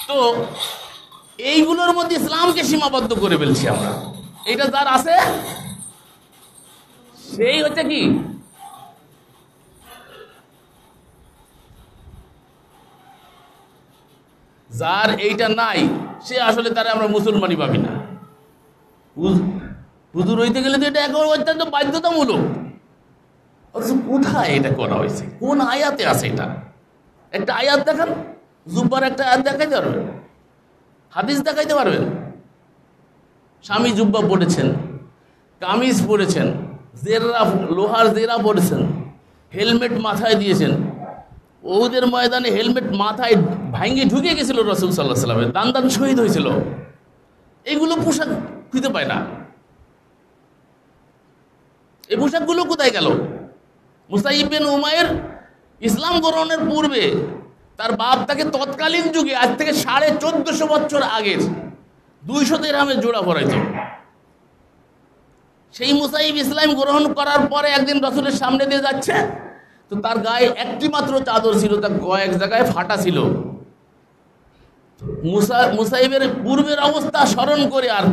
তো এইগুলোর মধ্যে ইসলামকে সীমাবদ্ধ করে ফেলছি আমরা। এটা যার আছে সেই হচ্ছে কি যার এইটা নাই সে আসলে তারা আমরা মুসলমানই ভাবি না। হুজুর হইতে গেলে তো এটা একেবারে অত্যন্ত বাধ্যতামূলক। অথচ কোথায় এটা করা হয়েছে, কোন আয়াতে আছে এটা? একটা আয়াত দেখান, জুব্বার একটা আয়াত দেখাইতে পারবেন, হাদিস দেখাইতে পারবেন? স্বামী জুব্বা পড়েছেন, কামিজ পরেছেন, জেরা লোহার জেরা পরেছেন, হেলমেট মাথায় দিয়েছেন। ওদের ময়দানে হেলমেট মাথায় ভাঙ্গি ঢুকে গেছিল রাসূল সাল্লাল্লাহু আলাইহি ওয়াসাল্লামের, দান দান শহীদ হয়েছিল। এগুলো পোশাক খুঁজে পায় না। এই পোশাকগুলো কোথায় গেল? মুসাইব বিন উমাইর ইসলাম গ্রহণের পূর্বে তার বাপ তাকে তৎকালীন যুগে, আজ থেকে 1450 বছর আগের 200 দিরহামের জোড়া পরাইত। সেই মুসাইব ইসলাম গ্রহণ করার পরে একদিন রাসূলের সামনে দিয়ে যাচ্ছে, তো তার গায়ে একটি মাত্র চাদর ছিল, তার কয়েক জায়গায় ফাটা ছিল। মুসাইবের পূর্বের অবস্থা স্মরণ করে আর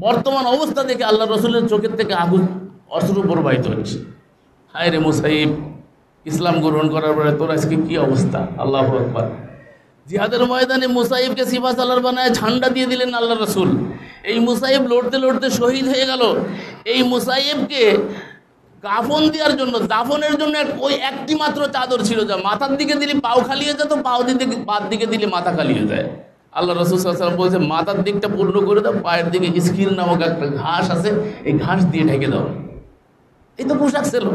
বর্তমান অবস্থা দেখে আল্লাহ রসুলের চোখের থেকে আগুন অশ্রু প্রবাহিত হচ্ছে। হায় রে মুসাইব, ইসলাম গ্রহণ করার পরে তোর আজকে কি অবস্থা! আল্লাহু আকবার। জিহাদের ময়দানে মুসাইবকে সিফা সালার বানায় ঝান্ডা দিয়ে দিলেন আল্লাহ রসুল। এই মুসাইব লড়তে লড়তে শহীদ হয়ে গেল। এই মুসাইবকে কাফন দেওয়ার জন্য, দাফনের জন্য ওই একটি মাত্র চাদর ছিল, যা মাথার দিকে দিলে পাও খালি হয়ে যেত, পার দিকে দিলে মাথা খালি হয়ে যায়। আল্লাহ রসুল সাল্লাল্লাহু আলাইহি ওয়াসাল্লাম বলছে, মাথার দিকটা পূর্ণ করে দাও, পায়ের দিকে ইস্কির নামক একটা ঘাস আছে, এই ঘাস দিয়ে ঢেকে দাও। এই তো পোশাক ছিল।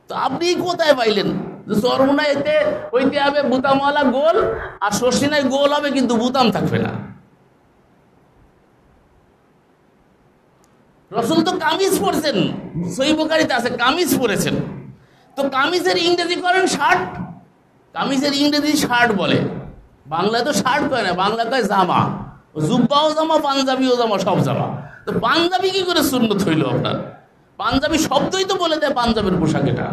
তো আপনি কোথায় পাইলেন যে চরমোনায় এতে হইতে হবে বুতামওয়ালা গোল, আর শর্ষিনায় গোল হবে কিন্তু বুতাম থাকবে না? রসুল তো কামিজ পরেছেন, সহিহ বুখারীতে আছে কামিজ পরেছেন। তো কামিজের ইংরেজি করেন শার্ট, কামিজের ইংরেজি শার্ট বলে, বাংলায় তো শার্ট কয় না, বাংলা কয় জামা। জুব্বাও জামা, পাঞ্জাবিও জামা, সব জামা। তো পাঞ্জাবি কি করে সুন্নত হইল আপনার? পাঞ্জাবি শব্দই তো বলে দেয় পাঞ্জাবের পোশাক। এটা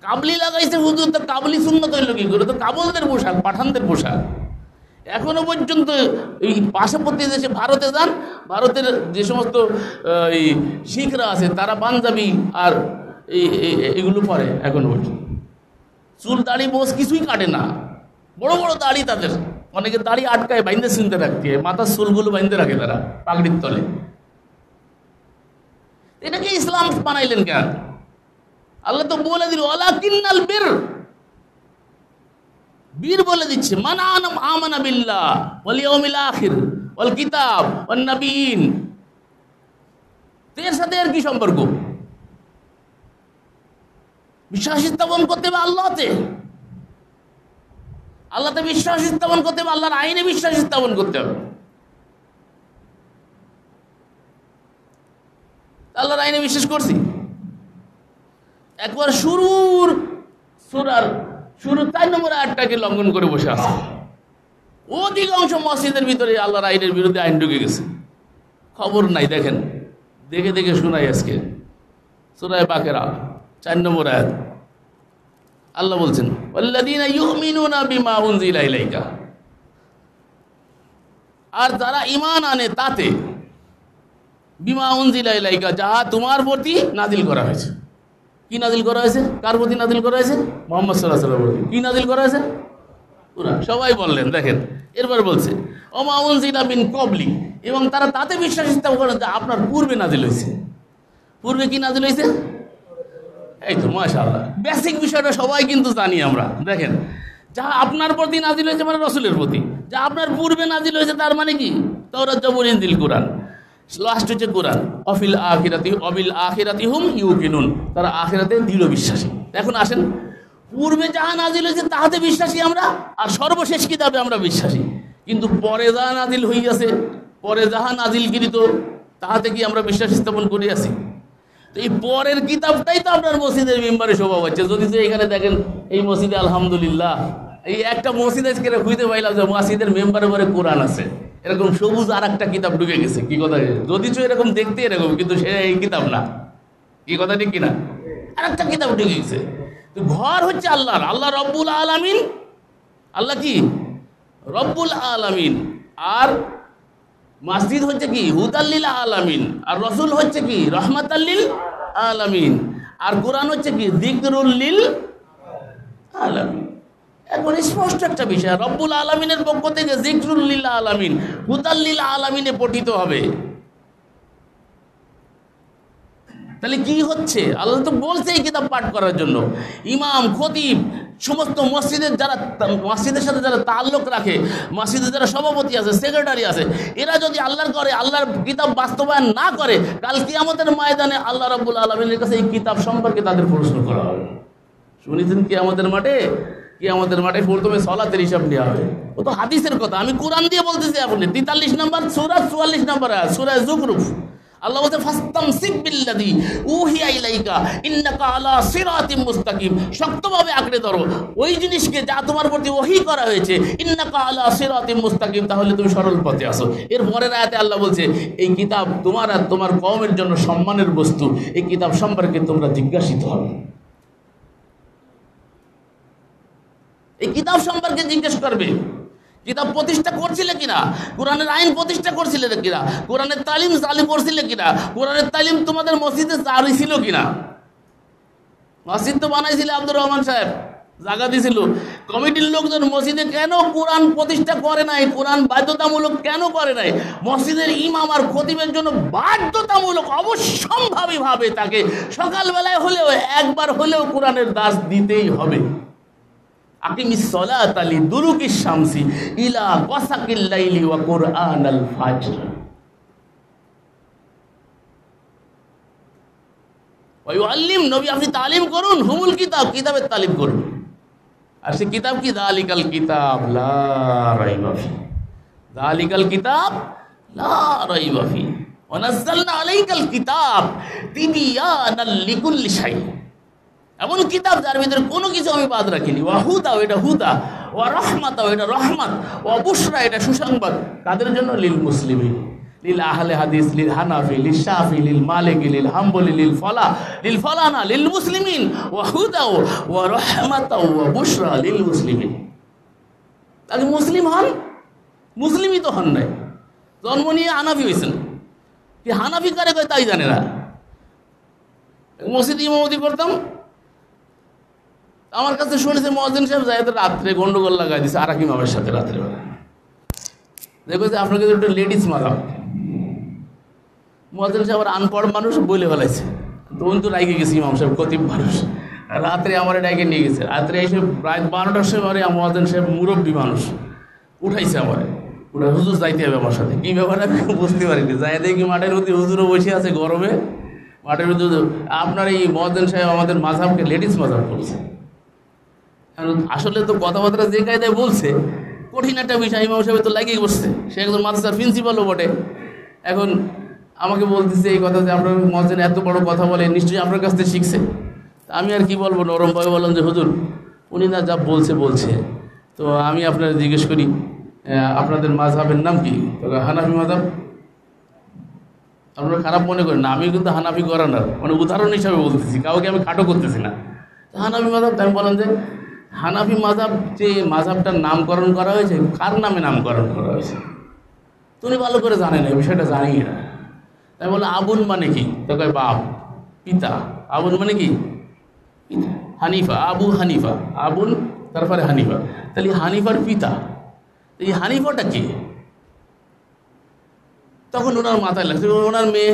কাবলি লাগাইছে হুজুর, তো কাবলি সুন্নত হইল কি করে? তো কাবলদের পোশাক, পাঠানদের পোশাক। এখনো পর্যন্ত এই পার্শ্ববর্তী দেশে ভারতে যান, ভারতের যে সমস্ত এই শিখরা আছে তারা পাঞ্জাবি আর এগুলো পরে এখনো পর্যন্ত। চুল দাড়ি মোষ কিছুই কাটে না, বড় বড় দাড়ি তাদের, অনেকে দাড়ি আটকায় বাইন্দে চিনতে রাখতে, মাথার চুলগুলো বাইন্দে রাখে তারা পাগড়ির তলে। এটাকে ইসলাম বানাইলেন কেন? আল্লাহ তো বলে দিল ওয়ালাকিন্নাল বীর, বীর বলে দিচ্ছে মান আমানা বিল্লাহ ওয়াল ইয়াউমিল আখির ওয়াল কিতাব ওয়ান নবিয়িন। এর সাথে আর কি সম্পর্ক? বিশ্বাস স্থাপন করতে হবে আল্লাহতে, আল্লাহতে বিশ্বাস স্থাপন করতে হবে, আল্লাহর আইনে বিশ্বাস স্থাপন করতে হবে। আল্লাহর আইনে বিশ্বাস করছি, একবার শুরুর 4 নম্বর আয়াতটাকে লঙ্ঘন করে বসে আছে। অধিকাংশ মসজিদের ভিতরে আল্লাহর আইনের বিরুদ্ধে আইন ঢুকে গেছে, খবর নাই। দেখেন, দেখে দেখে শোনাই আজকে সূরা বাকেরা 4 নম্বর আয়াত। আল্লাহ বলছেন ওয়াল্লাযীনা ইউমিনুনা বিমা উনজিলা ইলাইকা, আর যারা ঈমান আনে তাতে, বিমা উনজিলা ইলাইকা, যাহা তোমার প্রতি নাজিল করা হয়েছে। কি নাজিল করা হয়েছে? কার প্রতি নাজিল করা হয়েছে? মুহাম্মদ সাল্লাল্লাহু আলাইহি ওয়াসাল্লামের প্রতি। কি নাজিল করা হয়েছে? কুরআন। সবাই বললেন, দেখেন এরপর বলছে ওমা উনজিলা মিন ক্বাবলি, এবং তারা তাতে বিশ্বাস স্থাপন করেন যে আপনার পূর্বে নাজিল হয়েছে। পূর্বে কি নাজিল হয়েছে? এই তো মাশাআল্লাহ, বেসিক বিষয়টা সবাই কিন্তু জানি আমরা। দেখেন, যা আপনার প্রতি নাজিল হয়েছে মানে রসুলের প্রতি, যা আপনার পূর্বে নাজিল হয়েছে তার মানে কি? তাওরাত, জবুর, ইনজিল, কুরআন। লাস্ট হচ্ছে কুরআন। অফিল আখিরাতি হুম ইউকিনুন, তারা আখিরাতে দৃঢ় বিশ্বাসী। এখন আসেন, পূর্বে যাহা নাজিল হয়েছে তাহাতে বিশ্বাসী আমরা, আর সর্বশেষ কিতাবে আমরা বিশ্বাসী। কিন্তু পরে যাহা নাজিল হইয়াছে, পরে যাহা নাজিলকৃত, তাহাতে কি আমরা বিশ্বাস স্থাপন করি আছি? তো এই পরের কিতাবটাই তো আপনার মসজিদের মেম্বারে শোভা পাচ্ছে। যদি তো এখানে দেখেন এই মসজিদে আলহামদুলিল্লাহ, এই একটা মসজিদ আজকে খুঁজতে পাইলাম যে মসজিদের মেম্বারে পরে কোরআন আছে, এরকম সবুজ আর একটা কিতাব ঢুকে গেছে। কি কথা? যদিচ এরকম দেখতে এরকম, কিন্তু সে এই কিতাব না। কি কথা ঠিক কিনা? আর একটা কিতাব ঢুকে গেছে। তো ঘর হচ্ছে আল্লাহর, আল্লাহ রব্বুল আলামিন। আল্লাহ কি? রব্বুল আলামিন। আর মসজিদ হচ্ছে কি হুদাল্লিল আলামিন, আর রসুল হচ্ছে কি রহমাতাল্লিল আলামিন, আর কোরআন হচ্ছে কি যিকরুল লিল আলামিন। এখন স্পষ্ট একটা বিষয়, রব্বুল আলামিনের পক্ষ থেকে যিকরুল লিল আলামিন, হুদাল্লিল আলামিনে পঠিত হবে। তাহলে কি হচ্ছে? আল্লাহ তো বলছে এই কিতাব পাঠ করার জন্য। ইমাম, খতিব, সমস্ত মসজিদের যারা মসজিদের সাথে যারা তাল্লুক রাখে, মসজিদের যারা সভাপতি আছে, সেক্রেটারি আছে, এরা যদি আল্লাহর করে আল্লাহর কিতাব বাস্তবায়ন না করে, কাল কিয়ামতের ময়দানে আল্লাহ রাব্বুল আলামিনের কাছে এই কিতাব সম্পর্কে তাদের প্রশ্ন করা হবে। শুনেছেন কিয়ামতের মাঠে? কিয়ামতের মাঠে প্রথমে সালাতের হিসাব নেওয়া হবে। ও তো হাদিসের কথা, আমি কোরআন দিয়ে বলতেছি। আপনি 43 নম্বর সূরা 44 নম্বর আয়াত সূরা যুখরুফ, আল্লাহ বলতে ফাস্তামসিক বিল্লাযী উহিয়া ইলাইকা ইন্নাকা আলা সিরাতিম মুস্তাকিম, শক্তভাবে আঁকড়ে ধরো ওই জিনিসকে যা তোমার প্রতি ওহী করা হয়েছে। ইন্নাকা আলা সিরাতিম মুস্তাকিম, তাহলে তুমি সরল পথে আসো। এর পরের আয়াতে আল্লাহ বলছে এই কিতাব তোমার আর তোমার কওমের জন্য সম্মানের বস্তু, এই কিতাব সম্পর্কে তোমরা জিজ্ঞাসিত হবে। এই কিতাব সম্পর্কে জিজ্ঞেস করবে, কিতাব প্রতিষ্ঠা করছিলে কিনা, কোরআনের আইন প্রতিষ্ঠা করছিলে কিনা, কোরআনের তালিম চালু করছিলে কিনা, কোরআনের তালিম তোমাদের মসজিদে জারি ছিল কিনা। মসজিদ তো বানাইছিলে আব্দুর রহমান সাহেব, জায়গা দিয়েছিল। কমিটির লোকজন মসজিদে কেন কোরআন প্রতিষ্ঠা করে নাই, কোরআন বাধ্যতামূলক কেন করে নাই? মসজিদের ইমাম আর খতিবের জন্য বাধ্যতামূলক অবশ্যম্ভাবীভাবে তাকে সকালবেলায় হলেও একবার হলেও কোরআনের দাস দিতেই হবে। আকিমিস সালাতা লিদুলুকিশ শামসি ইলা গাসাকিল লাইলি ওয়া কুরআনাল ফাজর ওয়া ইউআল্লিম, নবী আপনি তালিম করুন, হুমুল কিতাব, কিতাবের তালিম করুন। আর সে কিতাব কি? যালিকাল কিতাব লা রাইবা ফি, যালিকাল কিতাব লা রাইবা ফি ওয়া নাযালনা আলাইকাল কিতাব তিবিয়ানাল লিকুল্লি শাই, এমন কিতাব যার ভিতরে কোনো কিছু আমি বাদ রাখিনি। ওয়া হুদা, এটা হুদা, ওয়া রহমাতা, এটা রহমত, ওয়া বুশরা, এটা সুসংবাদ। কাদের জন্য? লিল মুসলিমিন, লিল আহলে হাদিস, লিল হানাফি, লিল শাফি, লিল মালিকি, লিল হাম্বলি, লিল ফলানা, লিল মুসলিমিন। ওয়া হুদা ওয়া রহমাতা ওয়া বুশরা লিল মুসলিমিন। আগে মুসলিম হন, মুসলিমই তো হন নাই, জন্ম নিয়ে হানাফি হয়েছেন। কি হানাফি কারে কয় তাই জানে না। মসজিদ ইমামতি করতাম, আমার কাছে শুনেছে মুয়াজ্জিন সাহেব যাইতে রাত্রে গন্ডগোল লাগাই দিচ্ছে আর এক ইমামের সাথে রাত্রেবেলা। দেখো যে আপনাকে একটু লেডিস মারাম, মুয়াজ্জিন সাহেব আনপড় মানুষ বলে ফেলাইছে। তো উনি তো রাইগে গেছি, ইমাম সাহেব খতিব মানুষ, রাত্রে আমার ডাইকে নিয়ে গেছে। রাত্রে এসে প্রায় 12টার সময় মুয়াজ্জিন সাহেব মুরব্বী মানুষ উঠাইছে আমার, ওটা হুজুর যাইতে হবে আমার সাথে। কী ব্যাপার আমি বুঝতে পারিনি। যাই দেখি মাঠের মধ্যে হুজুরও বসে আছে গরমে, মাঠের মধ্যে আপনার এই মুয়াজ্জিন সাহেব আমাদের মাযহাবকে লেডিস মাযহাব করছে। আসলে তো কথাবার্তা যে কায়দায় বলছে, কঠিন একটা বিষয়, ইমাম সাহেব তো লাগিয়ে বসছে। সে একজন মাদ্রাসার প্রিন্সিপালও বটে। এখন আমাকে বলতেছে এই কথা যে আপনার মুয়াজ্জিন এত বড় কথা বলে, নিশ্চয়ই আপনার কাছ থেকে শিখছে। আমি আর কি বলবো, নরমভাবে বললাম যে হুজুর উনি না যা বলছে, তো আমি আপনার জিজ্ঞেস করি আপনাদের মাযহাবের নাম কি? হানাফি মাযহাব। আপনারা খারাপ মনে করেন না, আমি কিন্তু হানাফি ঘরানার, মানে উদাহরণ হিসাবে বলতেছি, কাউকে আমি খাটো করতেছি না। হানাফি মাযহাব, আমি বললাম যে হানাফি মাযহাব, যে মাযহাবটার নামকরণ করা হয়েছে, কার নামে নামকরণ করা হয়েছে? তুমি ভালো করে জানেন, এই বিষয়টা জানি না। তাই বলে আবুন মানে কি? তো কয় বাপ, পিতা। আবুন মানে কি? পিতা। হানিফা, আবু হানিফা, আবুন তারপরে হানিফা, তাহলে হানিফার পিতা। এই হানিফাটা কে? তখন ওনার মাথায় লাগছে ওনার মেয়ে।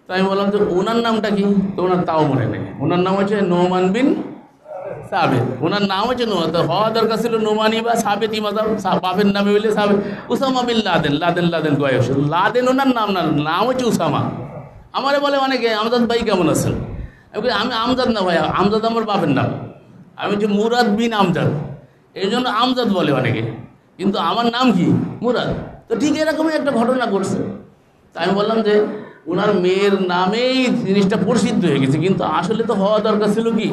তাই আমি বললাম যে ওনার নামটা কি? তো ওনার তাও মনে নেই। ওনার নাম হচ্ছে নোমান বিন সাবেত। ওনার নাম হচ্ছে নোমান, তো হওয়া দরকার ছিল নোমানি বা সাবেতি মাযহাব, বাপের নামে বললে সাবেত। উসামা বিন লাদেন, লাদেন কয়েস, লাদেন ওনার নাম না, নাম হচ্ছে উসামা। আমারে বলে অনেকে আমজাদ ভাই কেমন আছেন? আমি আমজাদ না ভাই, আমজাদ আমার বাপের নাম। আমি হচ্ছে মুরাদ বিন আমজাদ, এই জন্য আমজাদ বলে অনেকে, কিন্তু আমার নাম কি? মুরাদ। তো ঠিক এরকমই একটা ঘটনা ঘটছে। তাই আমি বললাম যে ওনার মেয়ের নামেই জিনিসটা প্রসিদ্ধ হয়ে গেছে, কিন্তু আসলে তো হওয়া দরকার ছিল কি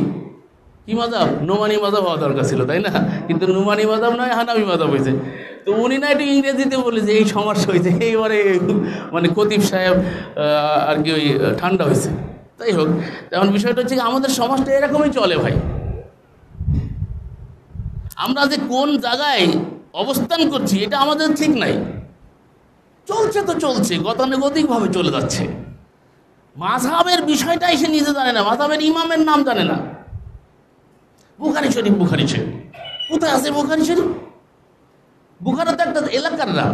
মাযহাব? নোমানি মাযহাব হওয়া দরকার ছিল, তাই না? কিন্তু নোমানি মাযহাব নয়, হানাফি মাযহাব হয়েছে। তো উনি না একটু ইংরেজিতে বলে যে এই সমস্যা হয়েছে, এইবারে মানে খতিব সাহেব আর কি ওই ঠান্ডা হয়েছে। তাই হোক, তেমন বিষয়টা হচ্ছে আমাদের সমাজটা এরকমই চলে ভাই। আমরা যে কোন জায়গায় অবস্থান করছি, এটা আমাদের ঠিক নাই। চলছে তো চলছে, গতানুগতিকভাবে চলে যাচ্ছে। মাযহাবের বিষয়টাই সে নিজে জানে না, মাযহাবের ইমামের নাম জানে না। বুখারী শরীফ, বুখারী শরীফ কোথায় আছে? বুখারী শরীফ বুখারা তো একটা এলাকার নাম।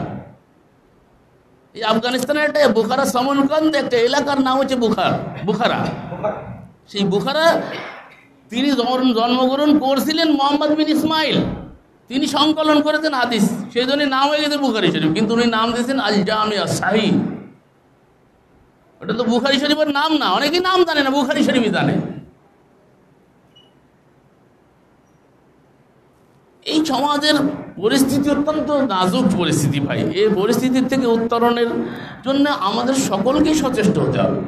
এই আফগানিস্তানের একটা বুখারা সমনকান্দ একটা এলাকার নাম হচ্ছে বুখারা। সেই বুখারা তিনি জন্মগ্রহণ করছিলেন মোহাম্মদ বিন ইসমাইল, তিনি সংকলন করেছেন হাদিস, সেই জন্য নাম হয়ে গেছে বুখারী শরীফ। কিন্তু উনি নাম দিয়েছেন আল জামিয়া সাহিহ। ওটা তো বুখারী শরীফের নাম না, অনেকেই নাম জানে না, বুখারী শরীফই জানে। এই সমাজের পরিস্থিতি অত্যন্ত নাজুক পরিস্থিতি ভাই। এই পরিস্থিতির থেকে উত্তরণের জন্য আমাদের সকলকেই সচেষ্ট হতে হবে।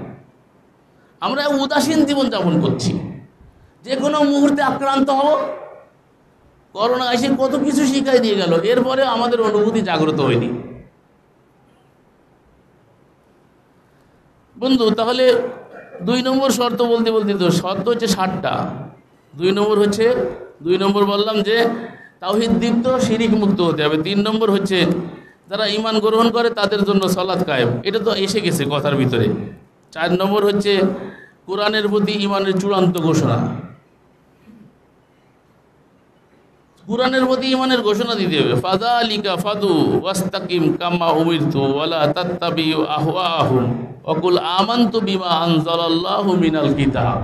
আমরা উদাসীন জীবনযাপন করছি, যে কোনো মুহূর্তে আক্রান্ত হব। করোনা এসে কত কিছু শিখাই দিয়ে গেল, এরপরে আমাদের অনুভূতি জাগ্রত হয়নি। বন্ধু, তাহলে 2 নম্বর শর্ত বলতে তো শর্ত হচ্ছে 60টা। 2 নম্বর বললাম যে তাওহীদ দীপ্ত, শিরিক মুক্ত হতে হবে। 3 নম্বর হচ্ছে যারা ঈমান গ্রহণ করে তাদের জন্য সালাত কায়েম, এটা তো এসে গেছে কথার ভিতরে। 4 নম্বর হচ্ছে কোরআনের প্রতি ঈমানের চূড়ান্ত ঘোষণা, কোরআনের প্রতি ঈমানের ঘোষণা দিতে হবে। ফাযালিকা ফাদু ওয়াস্তাকিম কামা উমিরতু ওয়ালা তাত্তাবিউ আহওয়াহুম ওয়াকুল আমানতু বিমা আনজালাল্লাহু মিনাল কিতাব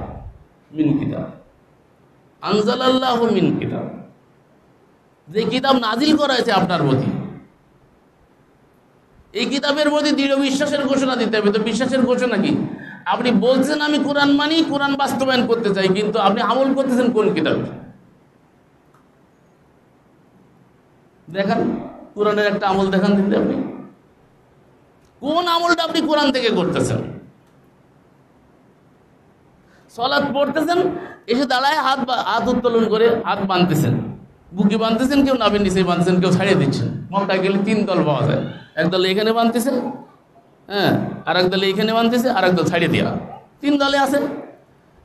আনজালাল্লাহু মিন কিতাব, যে কিতাব নাজিল করা হয়েছে আপনার প্রতি, এই কিতাবের প্রতি দৃঢ় বিশ্বাসের ঘোষণা দিতে হবে। তো বিশ্বাসের ঘোষণা কি? আপনি বলছেন আমি কোরআন মানি, কোরআন বাস্তবায়ন করতে চাই, কিন্তু আপনি আমল করতেছেন কোন কিতাবে? দেখান, কোরআনের একটা আমল দেখান দিতে। আপনি কোন আমলটা আপনি কোরআন থেকে করতেছেন? সালাত পড়তেছেন, এসে দাঁড়ায় হাত উত্তোলন করে হাত বাঁধতেছেন, বুকে বাঁধতেছেন, কেউ নাভির নিচে বাঁধতেছেন, কেউ ছাড়িয়ে দিচ্ছেন। মক্কায় গেলে 3 দল পাওয়া যায়, এক দল এখানে বাঁধতেছে, হ্যাঁ, আর এক দল এইখানে বাঁধতেছে, আর এক দল ছাড়িয়ে দেওয়া। 3 দলে আছে।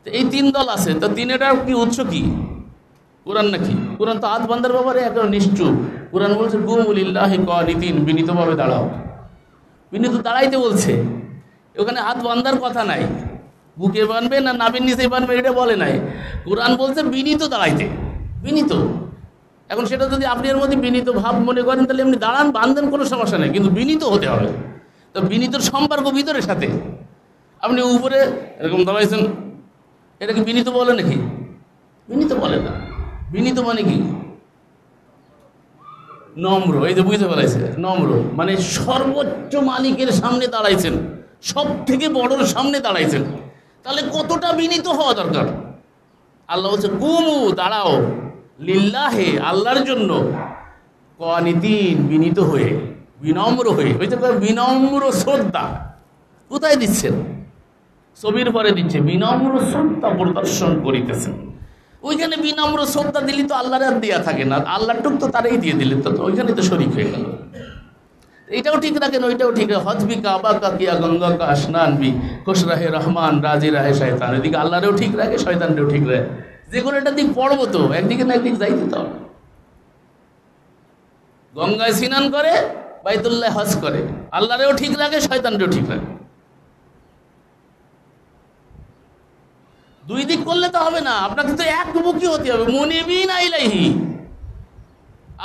তো এই 3 দল আছে, তো 3টার কি উৎস কি? কোরআন নাকি? কোরআন তো হাত বাঁধার ব্যাপারে একটা নিশ্চুপ। কোরআন বলছে কুমু লিল্লাহি কানিতিন, বিনীতভাবে দাঁড়াও। বিনীত দাঁড়াইতে বলছে, ওখানে হাত বাঁধার কথা নাই। বুকে বাঁধবে না নাভির নিচে বাঁধবে এটা বলে নাই। কোরআন বলছে বিনীত দাঁড়াইতে, বিনীত। এখন সেটা যদি আপনি এর মধ্যে বিনীত ভাব মনে করেন, তাহলে এমনি দাঁড়ান, বাঁধেন, কোনো সমস্যা নেই, কিন্তু বিনীত হতে হবে। তো বিনীতর সম্পর্ক ভিতরের সাথে। আপনি উপরে এরকম দাঁড়াইছেন, এটাকে বিনীত বলে নাকি? বিনীত বলে না। বিনীত মানে কি? নম্র। এই যে বুঝতে পারাইছে, নম্র মানে সর্বোচ্চ মালিকের সামনে দাঁড়াইছেন, সব থেকে বড়র সামনে দাঁড়াইছেন, তাহলে কতটা বিনীত হওয়া দরকার। আল্লাহ বলছে কুমু, দাঁড়াও, লিল্লাহে, আল্লাহর জন্য, কানিতিন, বিনীত হয়ে, বিনম্র হয়ে। ওই তো বিনম্র শ্রদ্ধা কোথায় দিচ্ছেন? ছবির পরে দিচ্ছে, বিনম্র শ্রদ্ধা প্রদর্শন করিতেছেন। ওইখানে বিনম্র শ্রদ্ধা দিলি তো আল্লাহর আর দেওয়া থাকে না, আল্লাহর টুক তো তারাই দিয়ে দিলেন, তো ওইখানে তো শরীক হয়ে গেল। এটাও ঠিক রাখেন, ওইটাও ঠিক রাখেন। হজবি কাবা কাকিয়া গঙ্গা কা আসনানবি খুশ রাহে রহমান রাজি রাহে শয়তান। এদিকে আল্লাহরেও ঠিক রাখে, শয়তানরেও ঠিক রাখে। যে কোনো একটা দিক পড়বো তো, একদিকে না একদিক যাইতে তো। গঙ্গায় স্নান করে, বাইতুল্লাহ হজ করে, আল্লাহরেও ঠিক রাখে, শয়তানরেও ঠিক রাখে। 2 দিক করলে তো হবে না, আপনাকে তো একমুখী হতে হবে। মুনিবিনা ইলাইহি,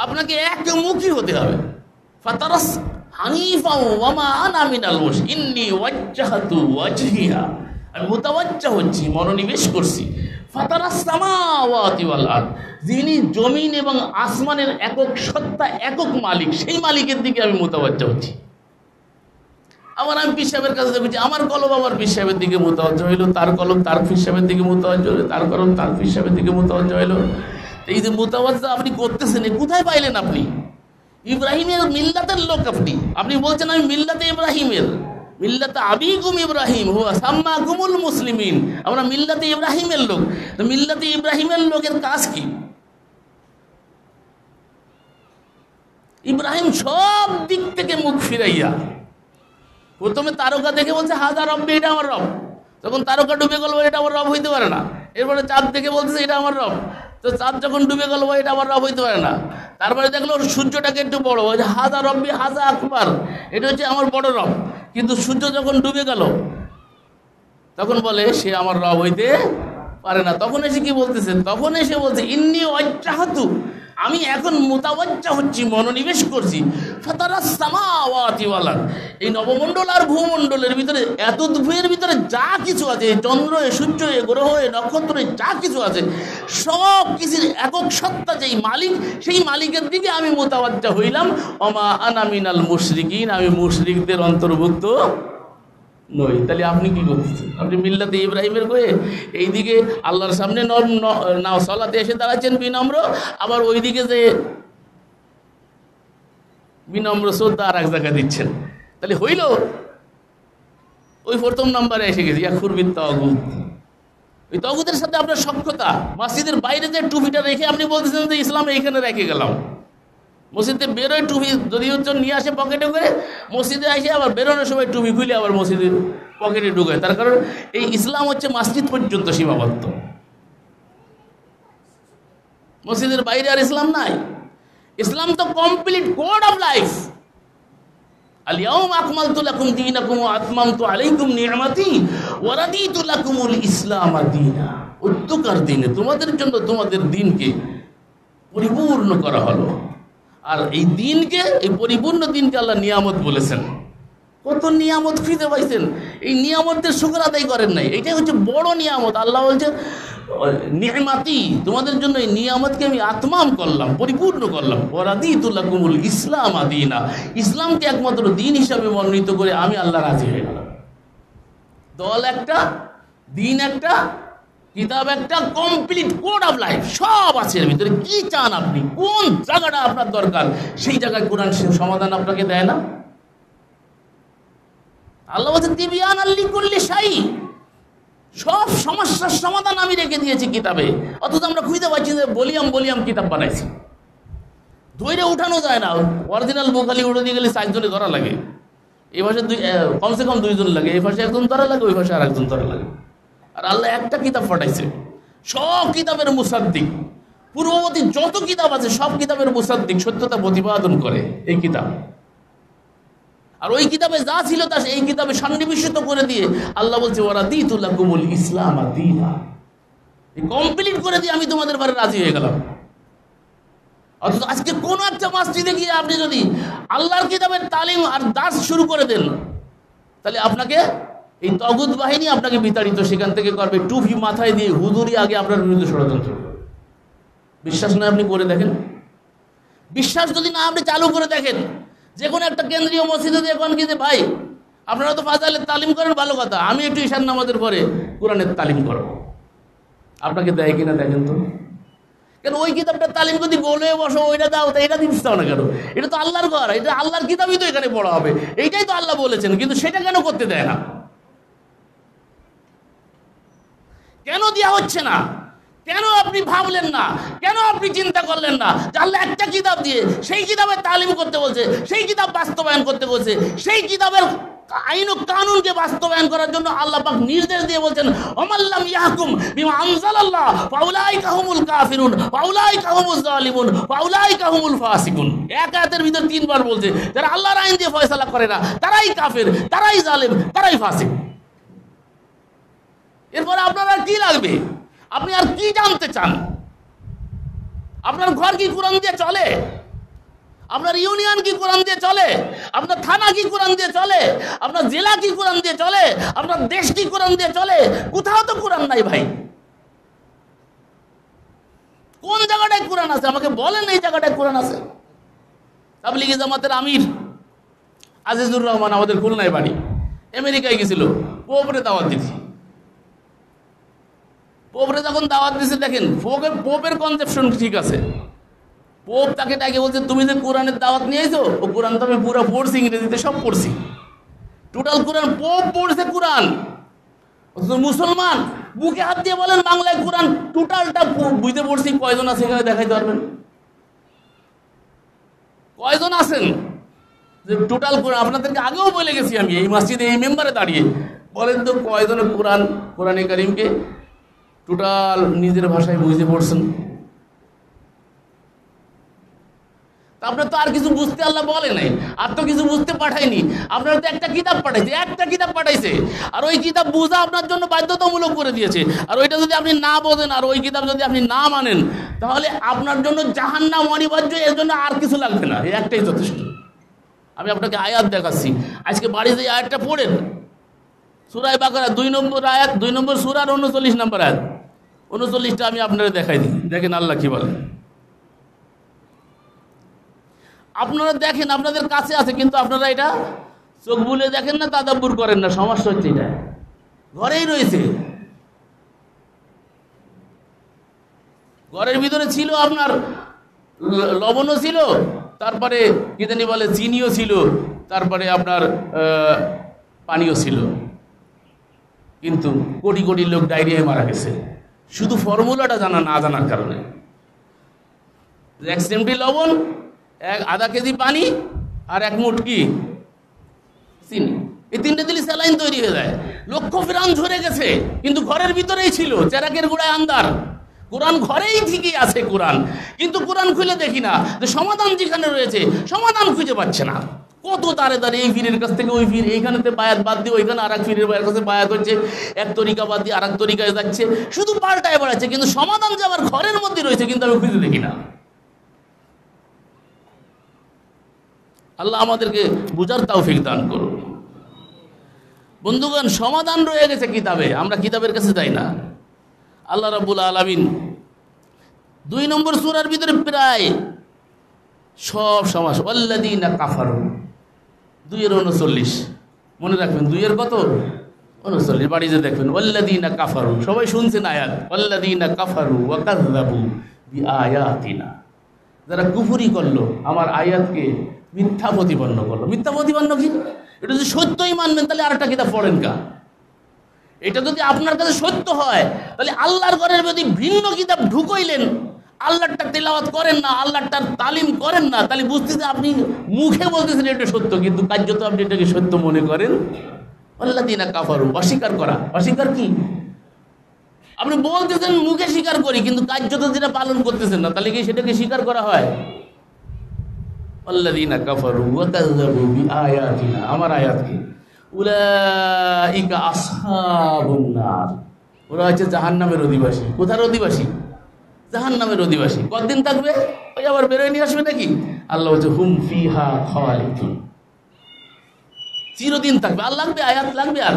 আপনাকে একমুখী হতে হবে। ফাতারাস হানিফা ওয়া মা আনা মিনাল মুশরিকিন, ইন্নী ওয়াজ্জাহতু ওয়াজহিয়া, আমি মুতাওয়াজ্জাহ হচ্ছি, মনোনিবেশ করছি। ফাতারাস সামাওয়াতি ওয়াল আরদ, যিনি জমিন এবং আসমানের একক সত্তা, একক মালিক, সেই মালিকের দিকে আমি মুতাওয়াজ্জাহ হচ্ছি। আবার আমি পীর সাহেবের কাছে দেখছি, আমার কলম আমার পীর সাহেবের দিকে মুতাওয়াজ্জহ হইলো, তার কলম তার পীর সাহেবের দিকে মুতাওয়াজ্জহ হইলো, তার কলম তার পীর সাহেবের দিকে মুতাওয়াজ্জহ হইলো। এই যে মুতাওয়াজ্জহ আপনি করতেছেন, কোথায় পাইলেন আপনি? ইব্রাহিমের মিল্লাতের লোক আপনি। আপনি বলছেন আমি মিল্লাতে ইব্রাহিমের, মিল্লাতে আবিকুম ইব্রাহিম হুয়া সাম্মাকুমুল মুসলিমিন, আমরা মিল্লাতে ইব্রাহিমের লোক। তো মিল্লাতে ইব্রাহিমের লোকের কাজ কি? ইব্রাহিম সব দিক থেকে মুখ ফিরাইয়া প্রথমে তারকা দেখে বলছে হাজা রব্বি, এটা আমার রব। তখন তারকা ডুবে গেল, এটা আমার রব হইতে পারে না। এরপরে চাঁদ দেখে বলতেছে এটা আমার রব। তো চাঁদ যখন ডুবে গেল, এটা আমার রব হইতে পারে না। তারপরে দেখলো সূর্যটাকে একটু বড়, ওই যে হাজা রব্বি হাজা আকবার, এটা হচ্ছে আমার বড় রব। কিন্তু সূর্য যখন ডুবে গেল তখন বলে সে আমার রব হইতে পারে না। তখন এসে কি বলতেছে? তখন এসে বলছে ইন্নি ওয়াজ্জাহাতু, আমি এখন মুতাওয়াজ্জা হচ্ছি, মনোনিবেশ করছি, ফাতারাস সামাওয়াতি ওয়াল আরদ, এই নবমণ্ডল আর ভূমণ্ডলের ভিতরে, এত দুয়ের ভিতরে যা কিছু আছে, চন্দ্র সূর্য গ্রহ নক্ষত্র যা কিছু আছে, সব কিছুর একক সত্তা যেই মালিক, সেই মালিকের দিকে আমি মুতাওয়াজ্জা হইলাম। ওমা আনা মিনাল মুশরিকিন, আমি মুশরিকদের অন্তর্ভুক্ত নই। তাহলে আপনি কি করতেছেন? আপনি মিল্লাতে ইব্রাহিমের কয়ে এইদিকে আল্লাহর সামনে সলাতে এসে দাঁড়াচ্ছেন বিনম্র, আবার ওইদিকে যে বিনম্র শ্রদ্ধা আর এক জায়গায় দিচ্ছেন। তাহলে হইল ওই প্রথম নম্বরে এসে গেছে ইয়াকুরবিত তাগুত। ওই তাগুতের সাথে আপনার সখ্যতা। মসজিদের বাইরে যে টুপিটা রেখে আপনি বলতেছেন যে ইসলাম এইখানে রেখে গেলাম, মসজিদে বেরোয় টুপি যদি হচ্ছে নিয়ে আসে পকেটে করে, মসজিদে আসে আবার বেরোনোর সময় টুপি খুলে আবার মসজিদের পকেটে ঢুকায়। তার কারণ এই ইসলাম হচ্ছে মসজিদ পর্যন্ত সীমাবদ্ধ, মসজিদের বাইরে আর ইসলাম নাই। ইসলাম তো কমপ্লিট কোড অফ লাইফ। আল ইয়াউমা আকমালতু লাকুম দীনাকুম ওয়া আতমামতু আলাইকুম নি'মাতি ওয়া রাদিতু লাকুমুল ইসলাম দীনা। উদ্যকার দিনে তোমাদের জন্য তোমাদের দিনকে পরিপূর্ণ করা হলো। আর এই দিনকে, এই পরিপূর্ণ দিনকে আল্লাহ নিয়ামত বলেছেন। কত নিয়ামত খুঁজে পাইছেন, এই নিয়ামতের শুকর আদায় করেন নাই। এটাই হচ্ছে বড় নিয়ামত। আল্লাহ বলছে নি'মাতি, তোমাদের জন্য এই নিয়ামতকে আমি আতমাম করলাম, পরিপূর্ণ করলাম। ওয়ারাদিতু লাকুমুল ইসলাম দীনা, ইসলামকে একমাত্র দিন হিসাবে মনোনীত করে আমি আল্লাহ রাজি হয়ে গেলাম। দল একটা, দিন একটা, কিতাব একটা, কমপ্লিট কোড অফ লাইফ সব আছে এর ভিতরে। কি চান আপনি, কোন জায়গাটা আপনার দরকার, সেই জায়গায় কোরআন সমাধান আপনাকে দেয় না? আল্লাহ বলছেন তিবিয়ানাল লিকুল্লি শাই, সব সমস্যার সমাধান আমি রেখে দিয়েছি কিতাবে। অথচ আমরা খুঁজে পাচ্ছি যে বলিয়াম বলিয়াম কিতাব বানাইছি, ধৈর্য উঠানো যায় না। অরিজিনাল বুখারি উঠে দিয়ে গেলে 4 জনে ধরা লাগে, এই ভাষায় কমসে কম 2 জন লাগে, এই ভাষায় 1 জন ধরা লাগে, ওই ভাষায় আর 1 জন ধরা লাগে। আর আল্লাহ একটা কিতাব পাঠাইছে, সব কিতাবের মুসাদ্দিক, পূর্ববর্তী যত কিতাব আছে সব কিতাবের মুসাদ্দিক, সত্যতা প্রতিপাদন করে এই কিতাব। আর ওই কিতাবে যা ছিল তা এই কিতাবে সন্নিবেশিত করে দিয়ে আল্লাহ বলছে ওয়ারাদিতু লাকুমুল ইসলাম দীনা, কমপ্লিট করে দিয়ে আমি তোমাদের বারে রাজি হয়ে গেলাম। অথচ আজকে কোন একটা মসজিদে গিয়ে আপনি যদি আল্লাহর কিতাবের তালিম আর দাস শুরু করে দেন, তাহলে আপনাকে এই তাগুত বাহিনী আপনাকে বিতাড়িত সেখান থেকে করবে। টুপি মাথায় দিয়ে হুজুরি আগে আপনার বিরুদ্ধে ষড়যন্ত্র করবে। বিশ্বাস নয় আপনি করে দেখেন, বিশ্বাস যদি না আপনি চালু করে দেখেন, যে কোনো একটা কেন্দ্রীয় মসজিদে দেখুন কি যে ভাই আপনারা তো ফাজাইলের তালিম করেন, ভালো কথা, আমি একটু ঈশান নামাজের পরে কোরআনের তালিম করব, আপনাকে দেয় কিনা দেখেন তো। কেন ওই কিতাবটা তালিম যদি বলে বসো, ওইটা দাও, তা এটা দিতে চাও না কেন? এটা তো আল্লাহর ঘর, এটা আল্লাহর কিতাবই তো এখানে পড়া হবে, এইটাই তো আল্লাহ বলেছেন, কিন্তু সেটা কেন করতে দেয় না? কেন দেওয়া হচ্ছে না? কেন আপনি ভাবলেন না? কেন আপনি চিন্তা করলেন না যে আল্লাহ একটা কিতাব দিয়ে সেই কিতাবের তালিম করতে বলছে, সেই কিতাব বাস্তবায়ন করতে বলছে, সেই কিতাবের আইন ও কানুনকে বাস্তবায়ন করার জন্য আল্লাহ পাক নির্দেশ দিয়ে বলছেন ওমাল্লাম ইয়াহকুম বিমা আনজালাল্লাহ ফাউলাইকা হুমুল কাফিরুন ফাউলাইকা হুমুজ জালিমুন ফাউলাইকা হুমুল ফাসিকুন। এক আয়াতের ভিতর 3 বার বলছে যারা আল্লাহর আইন দিয়ে ফয়সালা করে না তারাই কাফের, তারাই জালেম, তারাই ফাসিক। এরপরে আপনার আর কি লাগবে? আপনি আর কি জানতে চান? আপনার ঘর কি কোরআন দিয়ে চলে? আপনার ইউনিয়ন কি কোরআন দিয়ে চলে? আপনার থানা কি কোরআন দিয়ে চলে? আপনার জেলা কি কোরআন দিয়ে চলে? আপনার দেশ কি কোরআন দিয়ে চলে? কোথাও তো কোরআন নাই ভাই। কোন জায়গাটায় কোরআন আছে আমাকে বলেন, এই জায়গাটায় কোরআন আছে? তাবলীগি জামাতের আমির আজিজুর রহমান আমাদের খুলনায় বাড়ি, আমেরিকায় গেছিল, পোপরে দাওয়াত দিয়েছে। পোপরে যখন দাওয়াত দিয়েছে দেখেন পোপের কনসেপশন ঠিক আছে। পোপ তাকে ডাকে বলছে তুমি যে কোরআনের দাওয়াত নিয়েছো, ও কোরআন তো আমি পুরো পড়ছি, ইংরেজিতে সব পড়ছি, টোটাল কোরআন পোপ পড়ছে কোরআন। মুসলমান বুকে হাত দিয়ে বলেন বাংলায় কোরআন টোটালটা বুঝতে পড়ছি। কয়জন আছে এখানে দেখাইতে পারবেন? কয়জন আছেন যে টোটাল কোরআন? আপনাদেরকে আগেও বলে গেছি আমি, এই মসজিদে এই মেম্বারে দাঁড়িয়ে বলেন তো কয়জনের কোরআনে কারিমকে টোটাল নিজের ভাষায় বুঝতে পড়ছেন? আপনার তো আর কিছু বুঝতে আল্লাহ বলে নাই, আর তো কিছু বুঝতে পাঠায়নি। আপনার তো একটা কিতাব পাঠাইছে, একটা কিতাব পাঠাইছে, আর ওই কিতাব বোঝা আপনার জন্য বাধ্যতামূলক করে দিয়েছে। আর ওইটা যদি আপনি না বোঝেন, আর ওই কিতাব যদি আপনি না মানেন, তাহলে আপনার জন্য জাহান্নাম অনিবার্য, এর জন্য আর কিছু লাগবে না, এই একটাই যথেষ্ট। আমি আপনাকে আয়াত দেখাচ্ছি, আজকে বাড়িতে এই আয়াতটা পড়েন, সূরা বাকারা 2 নম্বর আয়াত, 2 নম্বর সূরার 39 নম্বর আয়াত। 39টা আমি আপনারা দেখাই দিই, দেখেন আল্লাহ কি বলেন। আপনারা দেখেন, আপনাদের কাছে আছে, কিন্তু আপনারা এটা চোখ বুলে দেখেন না, তাদাব্বুর করেন না। সমস্যা হচ্ছে এটা, ঘরেই রয়েছে, ঘরের ভিতরে ছিল, আপনার লবণও ছিল, তারপরে কি জানি বলে চিনিও ছিল, তারপরে আপনার পানিও ছিল, কিন্তু কোটি কোটি লোক ডায়রিয়ায় মারা গেছে শুধু ফর্মুলাটা না জানার কারণে। 1 চিমটি লবণ, আধা কেজি পানি, আর 1 মুঠ কি চিনি, এই 3টে দিলে স্যালাইন তৈরি হয়ে যায়। লক্ষ প্রাণ ঝরে গেছে, কিন্তু ঘরের ভিতরেই ছিল, চেরাকের গুড়ায় আন্দার। কোরআন ঘরেই ঠিকই আছে কোরআন, কিন্তু কোরআন খুলে দেখি না যে সমাধান যেখানে রয়েছে সমাধান খুঁজে পাচ্ছে না। কত তারে তারে এই পীরের কাছ থেকে ওই পীর, এইখানেতে বায়াত বাদ দিয়ে ওইখানে আর এক পীরের কাছে বায়াত হচ্ছে, এক তরিকা বাদ দিয়ে আর এক তরিকায় যাচ্ছে, শুধু পাল্টায় বেড়াচ্ছে, কিন্তু সমাধান যে আমার ঘরের মধ্যে রয়েছে কিন্তু আমি খুঁজে দেখি না। আল্লাহ আমাদেরকে বুঝার তৌফিক দান করুন। বন্ধুগণ, সমাধান রয়ে গেছে কিতাবে, আমরা কিতাবের কাছে যাই না। আল্লাহ রাব্বুল আলামিন 2 নম্বর সূরার ভিতরে প্রায় সব সমাস, ওয়াল্লাযীনা কাফারু, 2-39, মনে রাখবেন 2 কত 39, বাড়িতে দেখবেন ওয়াল্লাযীনা কাফারু, সবাই শুনছেন আয়াত, ওয়াল্লাযীনা কাফারু ওয়া কাযযাবু বিআয়াতিনা, যারা কুফরি করলো, আমার আয়াতকে মিথ্যা প্রতিপন্ন করলো। মিথ্যা প্রতিপন্ন কি? এটা যদি সত্যই মানবেন তাহলে আরেকটা কিতাব পড়েন কা। এটা যদি আপনার কাছে সত্য হয়, তাহলে আল্লাহর ঘরের যদি ভিন্ন কিতাব ঢুকাইলেন, আল্লাহরটা তেলাওয়াত করেন না, আল্লাহরটার তালিম করেন না, তাহলে বুঝতেছে আপনি মুখে বলতেছেন এটা সত্য, কিন্তু কার্যত আপনি এটাকে সত্য মনে করেন। আল্লাযীনা কাফারু, অস্বীকার করা। অস্বীকার কি? আপনি বলতেছেন মুখে স্বীকার করি, কিন্তু কার্যত যেটা পালন করতেছেন না, তাহলে কি সেটাকে স্বীকার করা হয়? আল্লাযীনা কাফারু ওয়া কাযযাবু বিআয়াতিনা, আমার আয়াতকে, উলাইকা আসহাবুন নার, ওরা হচ্ছে জাহান্নামের অধিবাসী। কোথার অধিবাসী? জাহান্নামের অধিবাসী। কতদিন থাকবে? ওই আবার বেরোয় নিয়ে আসবে নাকি? আল্লাহ বলছে হুম ফিহা খালিদুন, চিরদিন থাকবে। আর লাগবে? আয়াত লাগবে? আর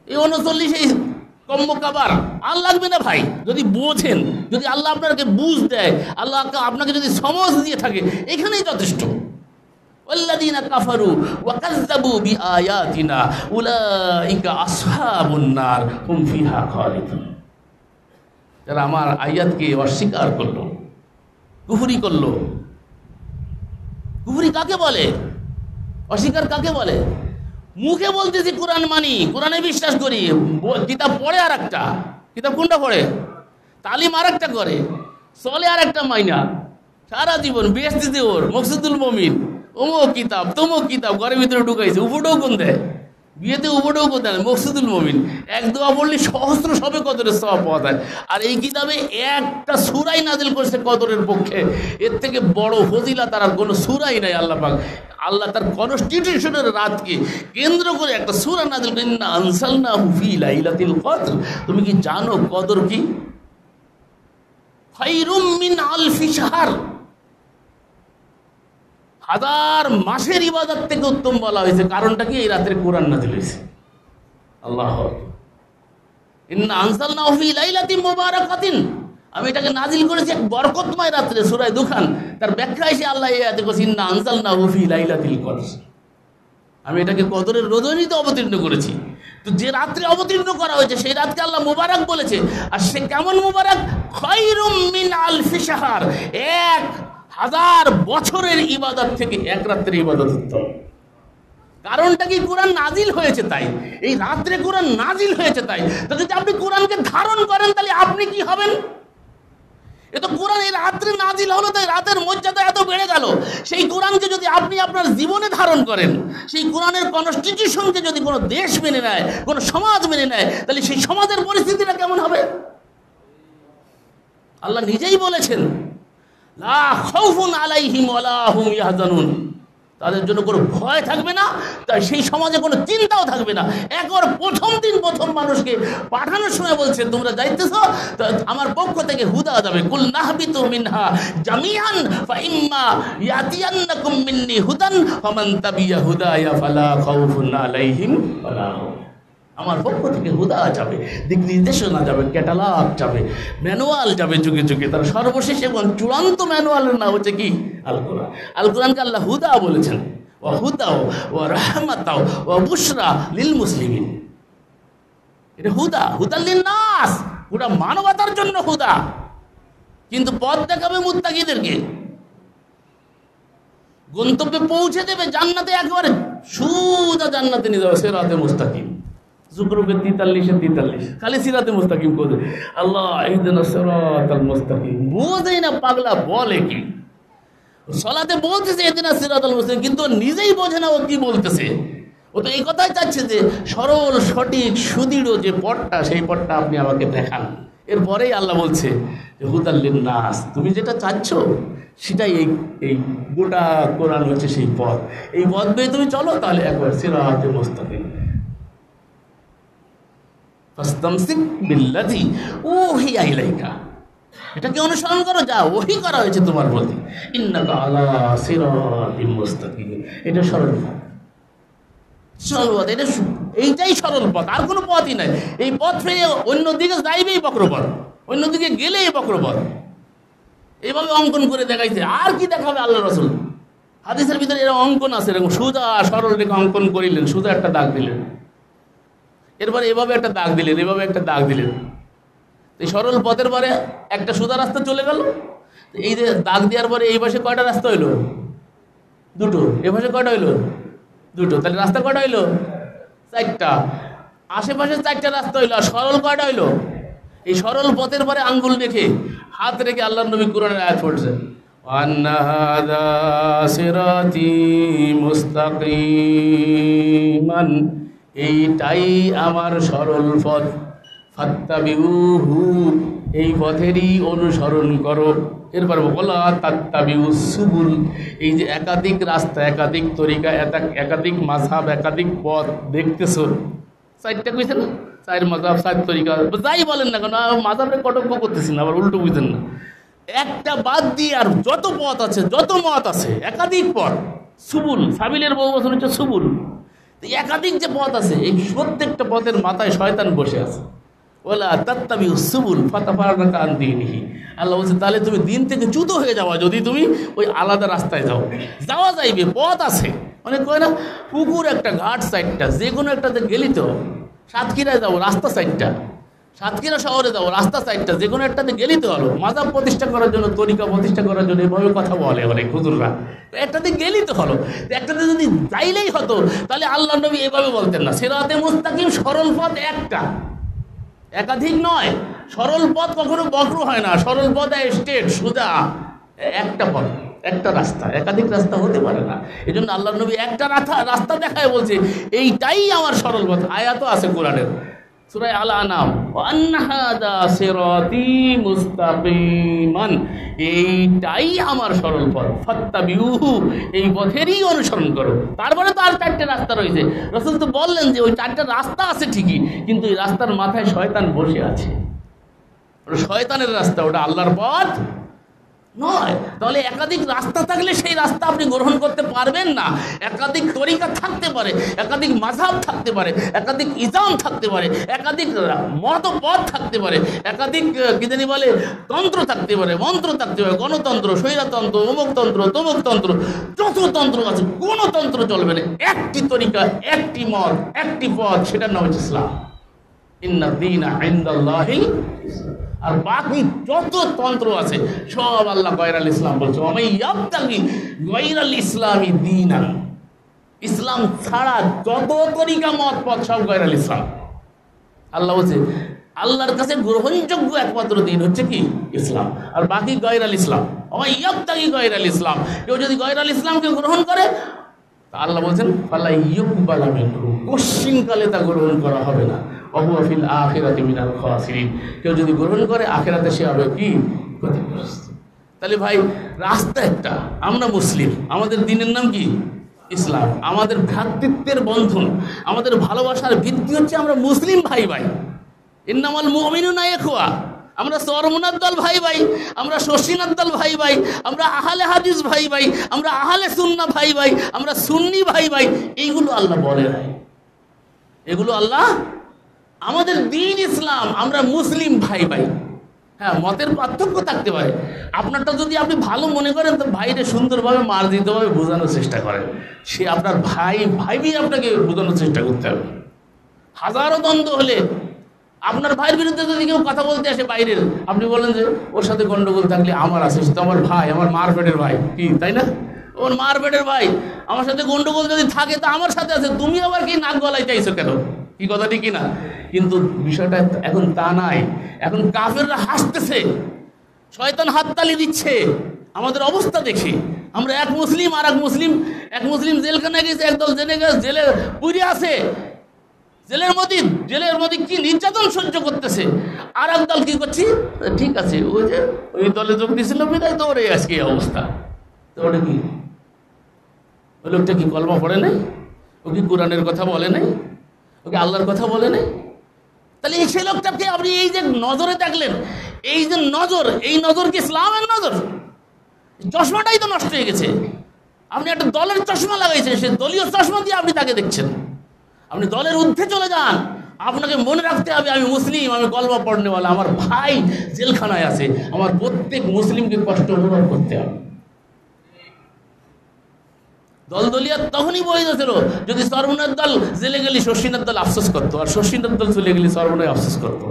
এই 39 কম্ম কাবার আর লাগবে না ভাই। যদি বোঝেন, যদি আল্লাহ আপনাকে বুঝ দেয়, আল্লাহ আপনাকে যদি সমঝ দিয়ে থাকে, এখানেই যথেষ্ট। ওয়াল্লাযীনা কাফারু ওয়া কাযযাবু বিআয়াতিনা উলাইকা আসহাবুন নার হুম ফিহা খালিদুন, যারা আমার আয়াতকে অস্বীকার করলো, কুফরি করলো। কুফরি কাকে বলে? অস্বীকার কাকে বলে? মুখে বলতেছি কোরআন মানি, কোরআনে বিশ্বাস করি, কিতাব পড়ে আর একটা, কিতাব কোনটা পড়ে? তালিম আর একটা করে, চলে আর একটা মাইনা, সারা জীবন বেহেশতে ওর মকসুদুল মুমিন, অমুক কিতাব তমুক কিতাব ঘরের ভিতরে ঢুকাইছে। উপটেও কোন দেয়, বিয়েতে উপটেও কোন দেয় মকসুদুল মুমিন। 1 দোয়া পড়লে সহস্র সবে কদরের সওয়াব পাওয়া যায়। আর এই কিতাবে একটা সূরাই নাজিল করেছে কদরের পক্ষে, এর থেকে বড় ফজিলত আর কোনো সূরাই নাই। আল্লাহ পাক, আল্লাহ তার কনস্টিটিউশনের রাতকে কেন্দ্র করে একটা সূরা নাজিল করেন, ইন্না আনসালনাহু ফি লাইলাতিল কদর। তুমি কি জানো কদর কি? খায়রুম মিন আলফি শাহর, 1000 মাসের ইবাদত থেকে উত্তম বলা হয়েছে। কারণটা কি? এই রাতের কোরআন নাজিল হয়েছে। আল্লাহ, ইন্না আনসালনাহু ফি লাইলাতিন মুবারাকাতিন, আমি এটাকে নাজিল করেছি এক বরকতময় রাত্রে। সূরা দুখান তার ব্যাখ্যা এসে আল্লাহ এই আয়াতে বলেছেন, ইন্না আনসালনাহু ফি লাইলাতিল কদর, আমি এটাকে কদরের রজনীতে অবতীর্ণ করেছি। তো যে রাত্রে অবতীর্ণ করা হয়েছে সেই রাতকে আল্লাহ মুবারক বলেছে। আর সে কেমন মুবারক? খায়রুম মিন আলফি শাহর, 1000 বছরের ইবাদত থেকে এক রাত্রের ইবাদত উত্তম। কারণটা কি? কোরআন নাজিল হয়েছে তাই, এই রাত্রে কোরআন নাজিল হয়েছে তাই। তো যদি আপনি কোরআনকে ধারণ করেন, তাহলে আপনি কি হবেন? এ তো কোরআন এই রাত্রে নাজিল হলো, তাই রাতের মর্যাদা এত বেড়ে গেল। সেই কোরআনকে যদি আপনি আপনার জীবনে ধারণ করেন, সেই কোরআনের কনস্টিটিউশনকে যদি কোনো দেশ মেনে নেয়, কোনো সমাজ মেনে নেয়, তাহলে সেই সমাজের পরিস্থিতিটা কেমন হবে? আল্লাহ নিজেই বলেছেন, লা খাউফুন আলাইহিম ওয়ালা হুম ইয়াহজানুন, তাদের জন্য কোনো ভয় থাকবে না, তাই সেই সমাজে কোনো চিন্তাও থাকবে না। একবার প্রথম দিন প্রথম মানুষকে পাঠানোর সময় বলছে তোমরা যাইতেছ, আমার পক্ষ থেকে হুদা যাবে, কুল নাহবিতু মিনহা জামিআন ফাইম্মা ইয়াতিয়ান্নাকুম মিন্নি হুদান ফামান তাবিয়া হুদায়া ফালা খাউফুন আলাইহিম ওয়ালা হুম, আমার পক্ষ থেকে হুদা যাবে, দিক নির্দেশনা যাবে, ক্যাটালগ যাবে, ম্যানুয়াল যাবে যুগে যুগে। তার সর্বশেষ এবং চূড়ান্ত ম্যানুয়ালের নাম হচ্ছে কি? আল কোরআন। আল কোরআনকে আল্লাহ হুদা বলেছেন, ও হুদাও ও রাহমাতাও ও বুশরা লিল মুসলিমিন। এটা হুদা, হুদাল্লিন নাস, পুরা মানবতার জন্য হুদা। কিন্তু পথ দেখাবে মুত্তাকিদেরকে, গন্তব্যে পৌঁছে দেবে, জান্নাতে একেবারে সুদা জান্নাতে নিয়ে যাবে, সিরাতে মুস্তাকিম। যুগরুকে 43 খালি সিরাতে মুস্তাকিম করে আল্লাহ ইহদিনাস সিরাতাল মুস্তাকিম। বোঝেই না পাগলা বলে কি, সালাতে বলতেছে ইহদিনাস সিরাতাল মুস্তাকিম, কিন্তু নিজেই বোঝে না ও কি বলতেছে। ও তো এই কথাই চাচ্ছে যে সরল সঠিক সুদৃঢ় যে পথটা, সেই পথটা আপনি আমাকে দেখান। এরপরেই আল্লাহ বলছে যে হুদাল্লিন নাস, তুমি যেটা চাচ্ছ সেটাই এই গোটা কোরআন হচ্ছে সেই পথ। এই পথ বেয়ে তুমি চলো, তাহলে একবার সিরাতে মুস্তাকিম। ফাস্তামসিক বিল্লাযী উহিয়া ইলাইকা, এটাকে অনুসরণ করো যা ওহী করা হয়েছে তোমার প্রতি। ইন্নাকা আলা সিরাতিম মুস্তাকিম, এটা সরল পথ, সরল পথ, এইটাই সরল পথ, আর কোনো পথই নাই। এই পথ ফিরে অন্যদিকে যাইবেই বক্রপথ, অন্যদিকে গেলেই বক্রপথ। এইভাবে অঙ্কন করে দেখাইছে। আর কি দেখাবে আল্লাহ রাসূল? হাদিসের ভিতরে এরকম অঙ্কন আছে, এরকম সোজা সরল রেখা অঙ্কন করিলেন, সোজা একটা দাগ দিলেন, এরপরে এভাবে একটা দাগ দিলেন, এভাবে একটা দাগ দিলেন। এই সরল পথের পরে একটা সোজা রাস্তা চলে গেল। এই যে দাগ দেওয়ার পরে এই পাশে কয়টা রাস্তা হইলো? দুটো। এ পাশে কয়টা হইলো? দুটো। তাহলে রাস্তা কয়টা হইলো? 4টা। আশেপাশে 4টা রাস্তা হইলো। আর সরল কয়টা হইলো? এই সরল পথের পরে আঙ্গুল রেখে, হাত রেখে আল্লাহর নবী কোরআনের আয়াত পড়ছেন, আন্না হাযা সিরাতী মুস্তাকিমান, এইটাই আমার সরল পথ, ফাত্তাবিউহু, এই পথেরই অনুসরণ করো। এরপর বলা তাত্তাবিউস সুবুল, এই যে একাধিক রাস্তা, একাধিক তরিকা, একাধিক মাযহাব, একাধিক পথ দেখতেছো, 4টা কইছেন না, 4 মাযহাব 4 তরিকা, যাই বলেন না কেন, মাযহাবকে কটক্ষ করতেছি না, আবার উল্টো বুঝেন না। একটা বাদ দিয়ে আর যত পথ আছে, যত মত আছে, একাধিক পথ, সুবুল, সাবিলের বহু বচন হচ্ছে সুবুল। একাধিক যে পথ আছে, এই প্রত্যেকটা পথের মাথায় শয়তান বসে আছে। ওলা তাত্তাবিউস সুবুল ফাতাফাররাকা আন দীনিহি, আল্লাহ বলছে তাহলে তুমি দিন থেকে চ্যুত হয়ে যাওয়া যদি তুমি ওই আলাদা রাস্তায় যাও। যাওয়া যাইবে, পথ আছে। অনেক কয় না পুকুর একটা, ঘাট 4টা, যে কোনো একটাতে গেলি তো। সাতক্ষীরায় যাবো, রাস্তা 4টা, সাতক্ষীরা শহরে যাবো, রাস্তা 4টা, যে কোনো একটাতে গেলি তো হলো। মাযহাব প্রতিষ্ঠা করার জন্য, তরিকা প্রতিষ্ঠা করার জন্য এভাবে কথা বলে অনেক হুজুররা। একটাতে গেলি তো হলো, একটাতে যদি যাইলেই হতো তাহলে আল্লাহ নবী এভাবে বলতেন না, সিরাতে মুস্তাকিম সরল পথ একটা, একাধিক নয়। সরল পথ কখনো বক্র হয় না, সরল পথ স্ট্রেট সোজা, একটা পথ, একটা রাস্তা, একাধিক রাস্তা হতে পারে না। এই জন্য আল্লাহ নবী একটা রাস্তা দেখায় বলছে এইটাই আমার সরল পথ। আয়াতও আছে কোরআনের, সূরা আল আনাম, আন্না হাযা সিরাতী মুস্তাকিমান, এইটাই আমার সরল পথ, ফাত্তাবিউহু, এই পথেরই অনুসরণ করো। তারপরে তো আর 4টে রাস্তা রয়েছে। রাসূল তো বললেন যে ওই 4টা রাস্তা আছে ঠিকই, কিন্তু এই রাস্তার মাথায় শয়তান বসে আছে। ওটা শয়তানের রাস্তা, ওটা আল্লাহর পথ নয়। তাহলে একাধিক রাস্তা থাকলে সেই রাস্তা আপনি গ্রহণ করতে পারবেন না। একাধিক তরিকা থাকতে পারে, একাধিক মাযহাব থাকতে পারে, একাধিক ইজাম থাকতে পারে, একাধিক মতপথ থাকতে পারে, একাধিক কি জানি বলে তন্ত্র থাকতে পারে, মন্ত্র থাকতে পারে, গণতন্ত্র, স্বৈরতন্ত্র, অমুকতন্ত্র, তমুকতন্ত্র, যত তন্ত্র আছে কোনো তন্ত্র চলবে না। একটি তরিকা, একটি মত, একটি পথ, সেটার নাম হচ্ছে ইসলাম। ইন্না দীনা ইনদাল্লাহিল ইসলাম। আর বাকি যত তন্ত্র আছে সব আল্লাহ গায়রাল ইসলাম বলছে, আমি ইয়াবতাগি গায়রাল ইসলামি দীনান, ইসলাম ছাড়া যত তরিকা মত পথ সব গায়রাল ইসলাম। আল্লাহ বলছে আল্লাহর কাছে গ্রহণযোগ্য একমাত্র দিন হচ্ছে কি? ইসলাম। আর বাকি গায়রাল ইসলাম, আমি ইয়াবতাগি গায়রাল ইসলাম, কেউ যদি গায়রাল ইসলামকে গ্রহণ করে আল্লাহ বলছেন ফালা ইউকবালা মিনহু, কোশ্চিনকালে তা গ্রহণ করা হবে না। ওয়া ফিল আখিরাতি মিনাল খাসিরিন, কেউ যদি গ্রহণ করে আখিরাতে সে হবে কি? ক্ষতিগ্রস্ত। তাহলে ভাই রাস্তা একটা, আমরা মুসলিম, আমাদের দিনের নাম কি? ইসলাম। আমাদের ভ্রাতৃত্বের বন্ধন, আমাদের ভালোবাসার ভিত্তি হচ্ছে আমরা মুসলিম ভাই ভাই। ইন্নামাল মুমিনুনা ইখওয়া, আমরা চরমুনার দল ভাই ভাই, আমরা শশিনার দল ভাই ভাই, আমরা আহলে হাদিস ভাই ভাই, আমরা আহলে সুন্নাহ ভাই ভাই, আমরা সুন্নি ভাই ভাই। এইগুলো আল্লাহ বলে নাই, এগুলো আল্লাহ, আমাদের দ্বীন ইসলাম, আমরা মুসলিম ভাই ভাই। হ্যাঁ, মতের পার্থক্য থাকতে পারে, আপনারটা যদি আপনি ভালো মনে করেন তো ভাইরে সুন্দরভাবে মার্জিতভাবে বোঝানোর চেষ্টা করেন, সে আপনার ভাই ভাইবি, আপনাকে বোঝানোর চেষ্টা করতে হবে। হাজারো দ্বন্দ্ব হলে আপনার ভাইয়ের বিরুদ্ধে যদি কেউ কথা বলতে আসে বাইরের, আপনি বলেন যে ওর সাথে গন্ডগোল থাকলে আমার আছে, সে তো আমার ভাই, আমার মার পেটের ভাই, কি তাই না? ওর মার পেটের ভাই, আমার সাথে গন্ডগোল যদি থাকে তো আমার সাথে আছে, তুমি আবার কি নাক গলায় চাইছো কেন? কি কথা ঠিক কিনা? কিন্তু বিষয়টা এখন তা নাই, এখন কাফেররা হাসতেছে, শয়তান হাততালি দিচ্ছে আমাদের অবস্থা দেখে। আমরা এক মুসলিম আর এক মুসলিম জেলখানায় গেছে, একদল জেনে গেছে, জেলে পুড়ে আছে, জেলের মধ্যে কি নির্যাতন সহ্য করতেছে, আর এক দল কি করছি, ঠিক আছে ওই যে ওই দলে যোগ দিয়েছিল বিদায় তো ওরে আজকে এই অবস্থা। তো ওটা কি, ওই লোকটা কি কলমা পড়ে নাই? ও কি কোরআনের কথা বলে নাই? ওকে আল্লাহর কথা বলে নাই? তাহলে সেই লোকটাকে আপনি এই যে নজরে দেখলেন, এই যে নজর, এই নজর কি ইসলামের নজর? চশমাটাই তো নষ্ট হয়ে গেছে। আপনি একটা দলের চশমা লাগাইছেন, সে দলীয় চশমা দিয়ে আপনি তাকে দেখছেন। আপনি দলের ঊর্ধ্বে চলে যান, আপনাকে মনে রাখতে হবে আমি মুসলিম, আমি কলমা পড়নেওয়ালা, আমার ভাই জেলখানায় আছে, আমার প্রত্যেক মুসলিমকে কষ্ট অনুভব করতে হবে। দলদলিয়া তখনই বৈধ ছিল যদি সর্বনার দল জেলে গেলি শশীনার দল আফসোস করতো, আর শশীনার দল চলে গেলি সর্বনয় আফসোস করতো।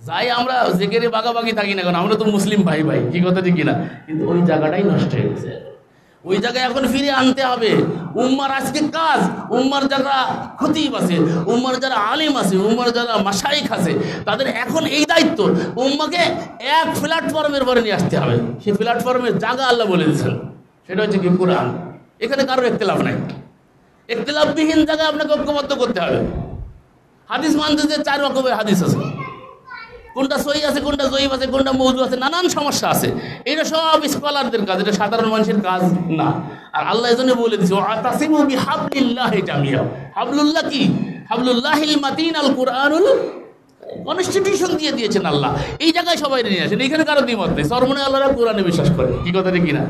যাই আমরা জেগেরে বাগাবাগি থাকি না কেন, আমরা তো মুসলিম ভাই ভাই, কি কথা ঠিক কিনা? কিন্তু ওই জায়গাটাই নষ্ট হয়ে গেছে, ওই জায়গায় এখন ফিরে আনতে হবে। উম্মার আজকে কাজ, উম্মার যারা খতিব আছে, উম্মার যারা আলিম আছে, উম্মার যারা মাশায়েখ আছে, তাদের এখন এই দায়িত্ব, উম্মাকে এক প্ল্যাটফর্মের পরে নিয়ে আসতে হবে। সেই প্ল্যাটফর্মের জায়গা আল্লাহ বলে দিয়েছেন, সেটা হচ্ছে কি কোরআন। এখানে কারোর ইখতিলাফ নাই, ইখতিলাফবিহীন জায়গায় আপনাকে ঐক্যবদ্ধ করতে হবে। হাদিস মানতে যে 4 রকমের হাদিস আছে, কোনটা সহি আছে, কোনটা জয়ীফ আছে, কোনটা মওযু আছে, নানান সমস্যা আছে। এটা সব স্কলারদের কাজ, এটা সাধারণ মানুষের কাজ না। আর আল্লাহ এজন্য বলে দিয়েছে ওয়াতাসিমু বিহাবলিল্লাহি জামিয়া। হাবলুল্লাহ কি? হাবলুল্লাহিল মাতিন আল কুরআনুল কনস্টিটিউশন দিয়ে দিয়েছেন আল্লাহ। এই জায়গায় সবাই নিয়ে আসেন, এখানে কারো দ্বিমত নেই। সর্বময় আল্লাহরা কোরআনে বিশ্বাস করে, কি কথা ঠিক কিনা?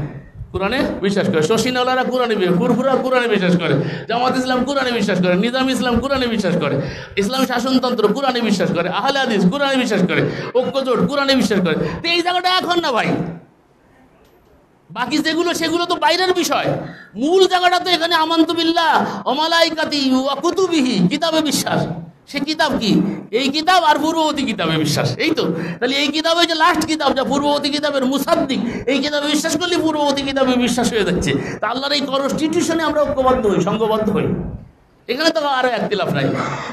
কোরআনে বিশ্বাস করে। শশীনাওয়ালারা কোরআনে, ফুরফুরা কোরআনে বিশ্বাস করে, জামাত ইসলাম কোরআনে বিশ্বাস করে, নিজাম ইসলাম কোরআনে বিশ্বাস করে, ইসলাম শাসনতন্ত্র কোরআনে বিশ্বাস করে, আহলে হাদিস কোরআনে বিশ্বাস করে, ঐক্যজোট কোরআনে বিশ্বাস করে। তো এই জায়গাটা এখন না ভাই, বাকি যেগুলো সেগুলো তো বাইরের বিষয়। মূল জায়গাটা তো এখানে আমানতু বিল্লাহ ওয়া মালাইকাতিহি ওয়া কুতুবিহি, কিতাবে বিশ্বাস। সে কিতাব কি? এই কিতাব আর পূর্ববর্তী কিতাবে বিশ্বাস, এই তো। তাহলে এই কিতাবে যে লাস্ট কিতাব, যা পূর্ববর্তী কিতাবের মুসাদ্দিক, এই কিতাবে বিশ্বাস করলে পূর্ববর্তী কিতাবে বিশ্বাস হয়ে যাচ্ছে। তা আল্লাহর এই কনস্টিটিউশনে আমরা ঐক্যবদ্ধ হই, সংঘবদ্ধ হই। এখানে তো আরো ইখতিলাফ নাই,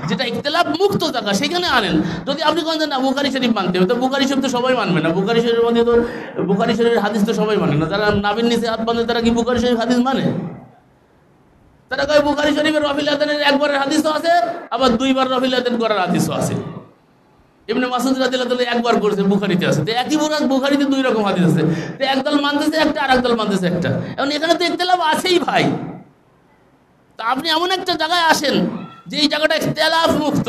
যেটা ইখতিলাফ মুক্ত জায়গা সেখানে আনেন। যদি আপনি কোন না বুখারী শরীফ মানতে হবে, তো বুখারী শরীফ তো সবাই মানবে না। বুখারী শরীফের মধ্যে তো বুখারী শরীফের হাদিস তো সবাই মানে না। যারা নাভির নিচে হাত বাঁধে তারা কি বুখারী শরীফ হাদিস মানে? তারা কয় বুখারী শরীফের রফিল আদানের একবারের হাদিসও আছে, আবার 2 বার রফিল আদান করার হাদিসও আছে। ইবনে মাসউদ রাদিয়াল্লাহু তাআলা একবার করেছে, বুখারীতে আছে। তো একই বুখারীতে 2 রকম হাদিস আছে, তো একদল মানতেছে একটা আর একদল মানতেছে একটা। এখন এখানে তো ইখতিলাফ আছেই ভাই। তা আপনি এমন একটা জায়গায় আসেন যে এই জায়গাটা ইখতিলাফ মুক্ত।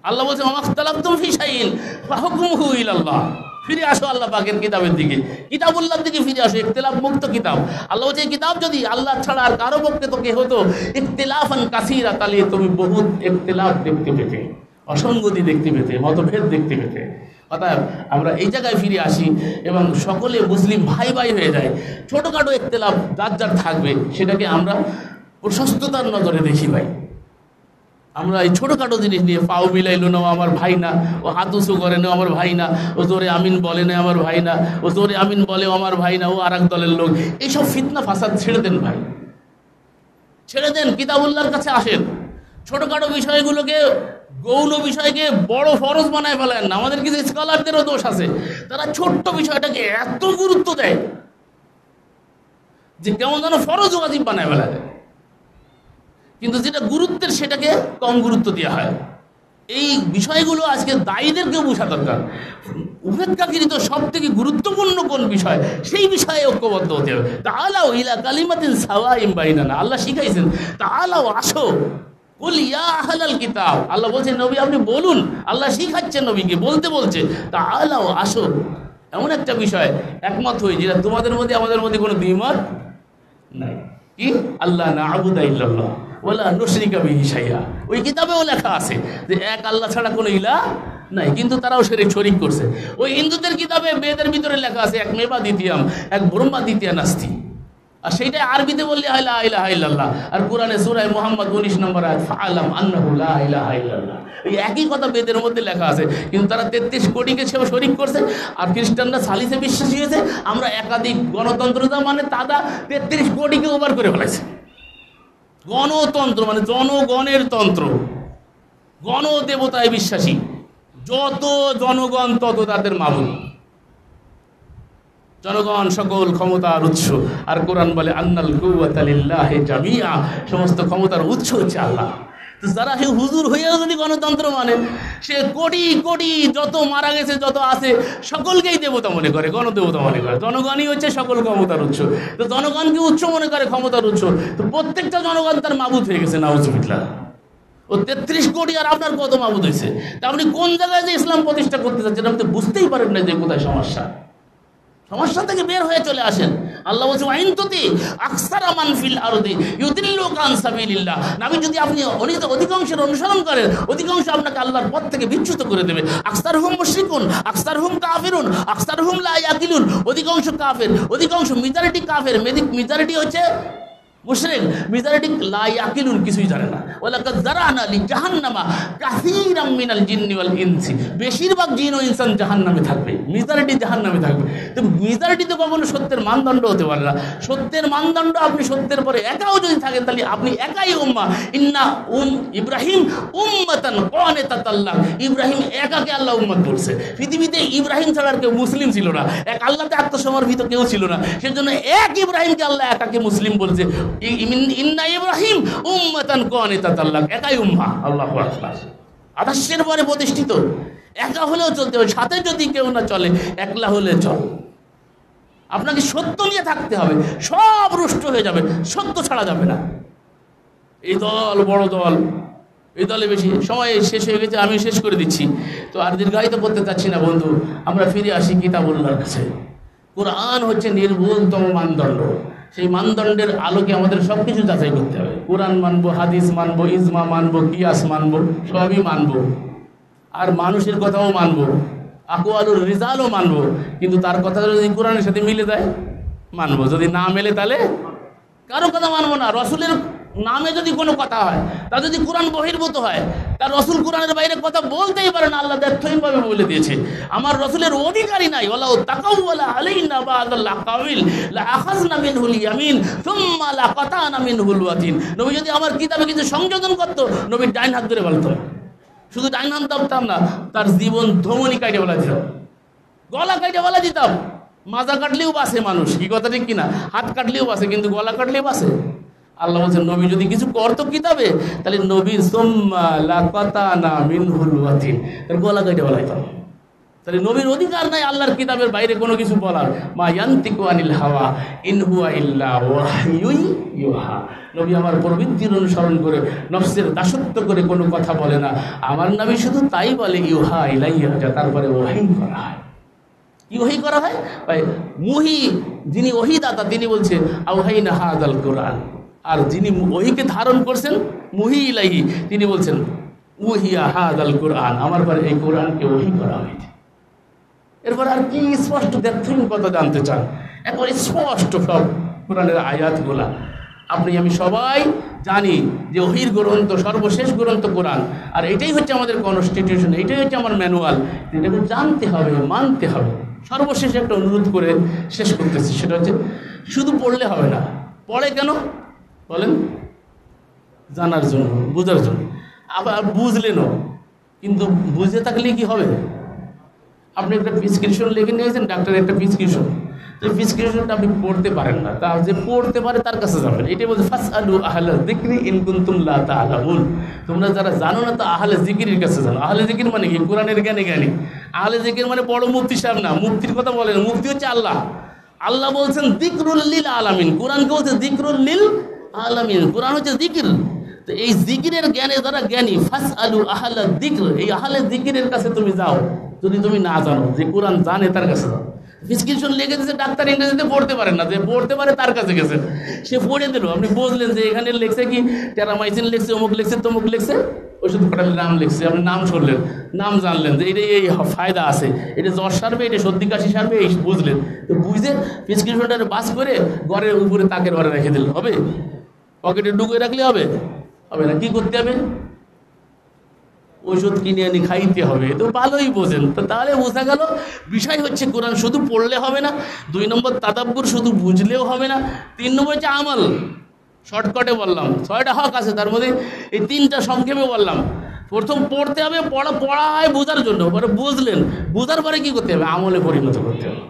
আল্লাহ বলছে ওয়ামাখতালাফতুম ফি শাইইন ফাহুকমুহু ইলাল্লাহ। ফিরে আসো আল্লাহ পাকের কিতাবের দিকে, কিতাবুল্লাহর দিকে ফিরে আসো, ইখতিলাফ মুক্ত কিতাব। আল্লাহ বলছে এই কিতাব যদি আল্লাহ ছাড়া আর কারো পক্ষে তোকে হতো ইখতিলাফান কাসীরা, তাহলে তুমি বহুত ইখতিলাফ দেখতে পেতে, অসঙ্গতি দেখতে পেতে, মতভেদ দেখতে পেতে। অতএব আমরা এই জায়গায় ফিরে আসি এবং সকলে মুসলিম ভাই ভাই হয়ে যায়। ছোটোখাটো ইখতিলাফ যার যার থাকবে, সেটাকে আমরা প্রশস্ততার নজরে দেখি ভাই। আমরা এই ছোটোখাটো জিনিস নিয়ে পাও মিলাইলো না আমার ভাই না, ও হাত উঁচু করে না আমার ভাই না, ও জোরে আমিন বলে না আমার ভাই না, ও জোরে আমিন বলে আমার ভাই না, ও আর এক দলের লোক। এইসব ফিতনা ফাসাদ ছেড়ে দেন ভাই, ছেড়ে দেন, কিতাবুল্লাহর কাছে আসেন। ছোটোখাটো বিষয়গুলোকে, গৌণ বিষয়কে বড় ফরজ বানায় ফেলেন না। আমাদের কিছু স্কলারদেরও দোষ আছে, তারা ছোট্ট বিষয়টাকে এত গুরুত্ব দেয় যে কেমন যেন ফরজ ওয়াজিব বানায় ফেলা যায়, কিন্তু যেটা গুরুত্বের সেটাকে কম গুরুত্ব দেওয়া হয়। এই বিষয়গুলো আজকে দায়ীদেরকে বোঝা দরকার। উপেক্ষাকৃত সব থেকে গুরুত্বপূর্ণ কোন বিষয়, সেই বিষয়ে ঐক্যবদ্ধ হতে হবে। তাআলাউ ইলা কালিমাতিন সাওয়াইন বাইনানা, আল্লাহ শিখাইছেন তাআলাউ আসো, কুল ইয়া আহলাল কিতাব, আল্লাহ বলছেন নবী আপনি বলুন, আল্লাহ শিখাচ্ছেন নবীকে বলতে বলছে তাআলাউ আসো, এমন একটা বিষয় একমত হই যেটা তোমাদের মধ্যে আমাদের মধ্যে কোনো দ্বিমত নাই। কি? আল্লাহ না'বুদা ইল্লাল্লাহ ওয়ালা নুশরিকা বিহি শাইআ। ওই কিতাবেও লেখা আছে যে এক আল্লাহ ছাড়া কোনো ইলাহ নাই, কিন্তু তারাও শরীক করছে। ওই হিন্দুদের কিতাবে বেদের ভিতরে লেখা আছে এক মেবা দ্বিতীয়াম, এক ব্রহ্মা দ্বিতীয়া নাস্তি, আর সেইটা আরবিতে বললে হয় লা ইলাহা ইল্লাল্লাহ। আর কোরআনে সূরা মুহাম্মদ 19 নম্বর আয়াত ফাআলাম আন্নাহু লা ইলাহা ইল্লাল্লাহ, এই একই কথা বেদের মধ্যে লেখা আছে, কিন্তু তারা 33 কোটিকে সেও শরীক করছে। আর খ্রিস্টানরা সালিসে বিশ্বাসী হয়েছে, আমরা একাধিক গণতন্ত্রতা মানে তারা 33 কোটিকে ওভার করে ফেলেছে। গণতন্ত্র মানে জনগণের তন্ত্র, গণদেবতায় বিশ্বাসী, যত জনগণ তত তাদের মাবুদ, জনগণ সকল ক্ষমতার উৎস। আর কোরআন বলে আন্নাল কুওয়াতা লিল্লাহি জামিআ, সমস্ত ক্ষমতার উৎস হচ্ছে আল্লাহ। তো যারা সে হুজুর হয়েও যদি গণতন্ত্র মানে, সে কোটি কোটি যত মারা গেছে যত আছে সকলকেই দেবতা মনে করে, গণদেবতা মনে করে, জনগণই হচ্ছে সকল ক্ষমতার উৎস। তো জনগণকে উৎস মনে করে, ক্ষমতার উৎস, তো প্রত্যেকটা জনগণ তার মাবুদ হয়ে গেছে। নাউজুবিল্লাহ। ও 33 কোটি আর আপনার কত মাবুদ হয়েছে? তা আপনি কোন জায়গায় যে ইসলাম প্রতিষ্ঠা করতে চাচ্ছেন আপনি বুঝতেই পারেন না যে কোথায় সমস্যা। সমস্যা থেকে বের হয়ে চলে আসেন। আল্লাহ বলছে ওয়াইন তুতি আকসারা মান ফিল আরদি ইউদিল্লুকা আন সাবিলিল্লাহ, নবী যদি আপনি অধিকাংশের অনুসরণ করেন, অধিকাংশ আপনাকে আল্লাহর পথ থেকে বিচ্যুত করে দেবে। আকসারহুম মুশরিকুন, আকসারহুম কাফিরুন, আকসারহুম লা ইয়াকিলুন, অধিকাংশ কাফের, অধিকাংশ মেজরিটি কাফের, মেজরিটি হচ্ছে মুশরিক, মেজরিটি লা ইয়াকিলুন, কিছুই জানে না। ওয়ালাকাদ যারানা লি জাহান্নামা কাসীরাম মিনাল জিন্নি ওয়াল ইনসি, বেশিরভাগ জিন ও ইনসান জাহান্নামে থাকবে, মেজরিটি জাহান্নামে থাকবে। তো মেজরিটি তো কখনো সত্যের মানদণ্ড হতে পারে না। সত্যের মানদণ্ড আপনি সত্যের পরে একাও যদি থাকেন তাহলে আপনি একাই উম্মাহ। ইন্না ইব্রাহিম উম্মাতান কানাতাল্লাহ, ইব্রাহিম একাকে আল্লাহ উম্মত বলছে। পৃথিবীতে ইব্রাহিম ছাড়া আর কেউ মুসলিম ছিল না, এক আল্লাহতে আত্মসমর্পিত কেউ ছিল না, সেজন্য এক ইব্রাহিমকে আল্লাহ একাকে মুসলিম বলছে। ইন্না ইব্রাহিম উম্মাতান কানাতাল্লাহ, একাই উম্মাহ। আল্লাহু আকবার। আদর্শের পরে প্রতিষ্ঠিত, একা হলেও চলতে হবে, সাথে যদি কেউ না চলে একলা হলে চল। আপনাকে সত্য নিয়ে থাকতে হবে, সব রুষ্ট হয়ে যাবে, সত্য ছাড়া যাবে না। এই দল বড় দল, এই দলে বেশি সময় শেষ হয়ে গেছে, আমি শেষ করে দিচ্ছি। তো আর দীর্ঘায়িত করতে চাচ্ছি না বন্ধু, আমরা ফিরে আসি কিতাবুল্লাহর কাছে। কোরআন হচ্ছে নির্ভুলতম মানদণ্ড, সেই মানদণ্ডের আলোকে আমাদের সব কিছু যাচাই করতে হবে। কোরআন মানবো, হাদিস মানবো, ইজমা মানবো, কিয়াস মানবো, সবই মানবো। আর মানুষের কথাও মানবো, আকওয়ালুর রিজালও মানবো, কিন্তু তার কথা যদি কোরআনের সাথে মিলে যায় মানবো, যদি না মেলে তাহলে কারো কথা মানবো না। রসুলের নামে যদি কোনো কথা হয়, তা যদি কোরআন বহির্ভূত হয়, তার রসুল কোরআনের বাইরে কথা বলতেই পারে না। আল্লাহ দ্ব্যর্থহীনভাবে বলে দিয়েছে আমার রসুলের অধিকারী নাই। ওয়ালাউ তাকাওয়ালা আলাইনা বা'দাল আকাওয়াইল লা আখাযনা মিনহুল ইয়ামিন সুম্মা লাকাতানা মিনহুল ওয়াতিন, নবী যদি আমার কিতাবে কিছু সংযোজন করত, নবীর ডাইন হাত ধরে বলতো, শুধু ডাইন হাত দাবতাম না, তার জীবন ধমনী কাটে বলা দিতাম, গলা কাটে বলা দিতাম। মাজা কাটলেও বাসে মানুষ, কি কথা ঠিক কিনা? হাত কাটলেও বাসে, কিন্তু গলা কাটলেও বাসে। আল্লাহ বলছেন নবী যদি কিছু করতো কিতাবে, তাহলে নবীর সুম্মা লাকাতানা মিনহুল ওয়াতিন, তার গলা কেটে বলাইতাম। তাহলে নবীর অধিকার নাই আল্লাহর কিতাবের বাইরে কোনো কিছু বলার। মা ইয়ান্তিকু আনিল হাওয়া ইন হুয়া ইল্লা ওয়াহয়ুন ইউহা, নবী আমার প্রবৃত্তির অনুসরণ করে, নফসের দাসত্ব করে কোনো কথা বলে না। আমার নবী শুধু তাই বলে ইউহা ইলাইয়া, যা তারপরে ওহী করা হয়। কি ওহী করা হয়? মুহি, যিনি ওহী দাতা তিনি বলছে আওহাইনা হাযাল কুরআন, আর যিনি ওহীকে ধারণ করছেন মুহি ইলাইহি, তিনি বলছেন উহিয়া হাযাল কুরআন, আমার পরে এই কোরআনকে ওহী করা হয়েছে। এরপর আর কি স্পষ্ট দেখুন কথা জানতে চান, একবার স্পষ্ট সব কোরআনের আয়াতগুলা। আপনি আমি সবাই জানি যে ওহীর গ্রন্থ, সর্বশেষ গ্রন্থ কোরআন, আর এটাই হচ্ছে আমাদের কনস্টিটিউশন, এটাই হচ্ছে আমার ম্যানুয়াল। এটাকে জানতে হবে, মানতে হবে। সর্বশেষ একটা অনুরোধ করে শেষ করতেছি, সেটা হচ্ছে শুধু পড়লে হবে না। পড়ে কেন বলেন? জানার জন্য, বোঝার জন্য। আবার বুঝলেনও, কিন্তু বুঝে থাকলে কি হবে? আপনি একটা প্রেসক্রিপশন লিখে নিয়েছেন, ডাক্তার একটা প্রেসক্রিপশন, তো প্রেসক্রিপশনটা আপনি পড়তে পারেন না, তা যে পড়তে পারে তার কাছে যাবেন। এটাই বলছে ফাসআলু আহলা যিকরি ইন কুনতুম লা তা'লামুন, তোমরা যারা জানো না তো আহলে যিকিরের কাছে জানো। আহলে যিকির মানে কি? কোরআনের জ্ঞানী। আহলে যিকির মানে বড় মুফতি সাহেব না, মুফতির কথা বলেন, মুফতি হচ্ছে আল্লাহ। আল্লাহ বলছেন যিকরুল লিল আলামিন, কোরআনকে বলছে যিকরুল লিল আলামিন, কোরআন হচ্ছে যিকির। তো এই যিকিরের জ্ঞানে যারা জ্ঞানী, ফাসআলু আহলা যিকর, এই আহলে যিকিরের কাছে তুমি যাও। যদি তুমি না জানো, যে কোরআন জানে তার কাছে যাও। প্রেসক্রিপশন লিখে দিয়েছে, ডাক্তার ইংরেজিতে পড়তে পারেন না, যে পড়তে পারে তার কাছে গেছে, সে পড়ে দিল। আপনি বুঝলেন যে এখানে লিখছে কি টেরামাইসিন লিখছে, অমুক লিখছে, তমুক লিখছে, ওষুধ কটালের নাম লিখছে, আপনি নাম শুনলেন, নাম জানলেন যে এটা এই ফায়দা আছে, এটা জ্বর সারবে, এটা সর্দি কাশি সারবে, এই বুঝলেন। তো বুঝে প্রেসক্রিপশনটা বাস করে ঘরের উপরে তাকের ঘরে রেখে দিল, হবে? পকেটে ঢুকিয়ে রাখলে হবে? হবে না। কি করতে হবে? ওষুধ কিনে আনি খাইতে হবে। তো ভালোই বোঝেন। তো তাহলে বোঝা গেল বিষয় হচ্ছে কোরআন শুধু পড়লে হবে না, 2 নম্বর তাদাব্বুর শুধু বুঝলেও হবে না, 3 নম্বর হচ্ছে আমল। শর্টকাটে বললাম, 6টা হক আছে, তার মধ্যে এই 3টা সংক্ষেপে বললাম। প্রথম পড়তে হবে, পড়া হয় বোঝার জন্য, পরে বুঝলেন, বোঝার পরে কী করতে হবে? আমলে পরিণত করতে হবে,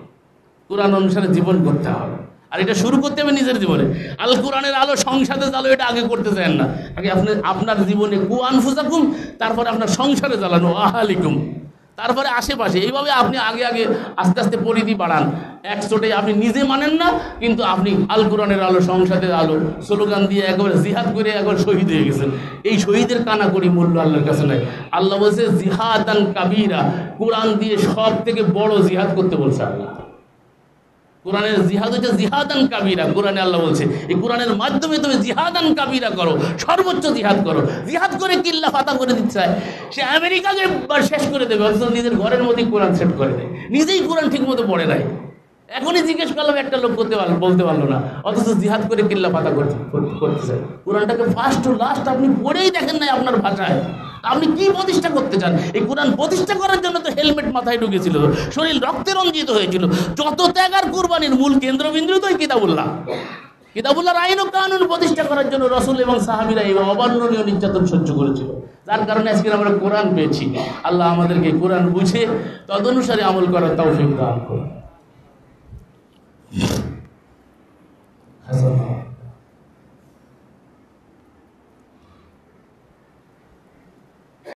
কোরআন অনুসারে জীবন করতে হবে। আর এটা শুরু করতে হবে নিজের জীবনে। আল কোরআনের আলো সংসারে জ্বালো, এটা আগে করতে চান না। আগে আপনার জীবনে কু আনফুসাকুম, তারপরে আপনার সংসারে জ্বালানো আহালিকুম, তারপরে আশেপাশে। এইভাবে আপনি আগে আস্তে আস্তে পরিধি বাড়ান। একচোটে আপনি নিজে মানেন না, কিন্তু আপনি আল কোরআনের আলো সংসারের আলো স্লোগান দিয়ে একবারে জিহাদ করে একবার শহীদ হয়ে গেছেন। এই শহীদের কানাকড়ি মূল্য আল্লাহর কাছে নাই। আল্লাহ বলছে জিহাদান কাবীরা, কোরআন দিয়ে সব থেকে বড় জিহাদ করতে বলছে আল্লাহ। কোরআনের জিহাদ হচ্ছে জিহাদান কাবীরা। কোরআনে আল্লাহ বলছে এই কোরআনের মাধ্যমে তুমি জিহাদান কাবীরা করো, সর্বোচ্চ জিহাদ করো। জিহাদ করে কিল্লা ফাতা করে দিতে চায়, সে আমেরিকাকে শেষ করে দেবে, অথচ নিজের ঘরের মধ্যেই কোরআন সেট করে দেয়, নিজেই কোরআন ঠিক মতো পড়ে নাই। এখনই জিজ্ঞেস করলাম, একটা লোক বলতে পারলো না, অথচ জিহাদ করে কিল্লা ফাতা করতে চায়। কোরআনটাকে ফার্স্ট টু লাস্ট আপনি পড়েই দেখেন নাই আপনার ভাষায়। আপনি কি প্রতিষ্ঠা করতে চান? এই কোরআন প্রতিষ্ঠা করার জন্য তো হেলমেট মাথায় ঢুকেছিল, শরীর রক্তে রঞ্জিত হয়েছিল। যত ত্যাগ আর কুরবানির মূল কেন্দ্রবিন্দু তো কিতাবুল্লাহ। কিতাবুল্লাহর আইন ও কানুন প্রতিষ্ঠা করার জন্য রাসূল এবং সাহাবীরা এই অবর্ণনীয় নির্যাতন সহ্য করেছিল, যার কারণে আজকে আমরা কোরআন পেয়েছি। আল্লাহ আমাদেরকে কোরআন বুঝে তদনুসারে আমল করার তৌফিক দান করুন।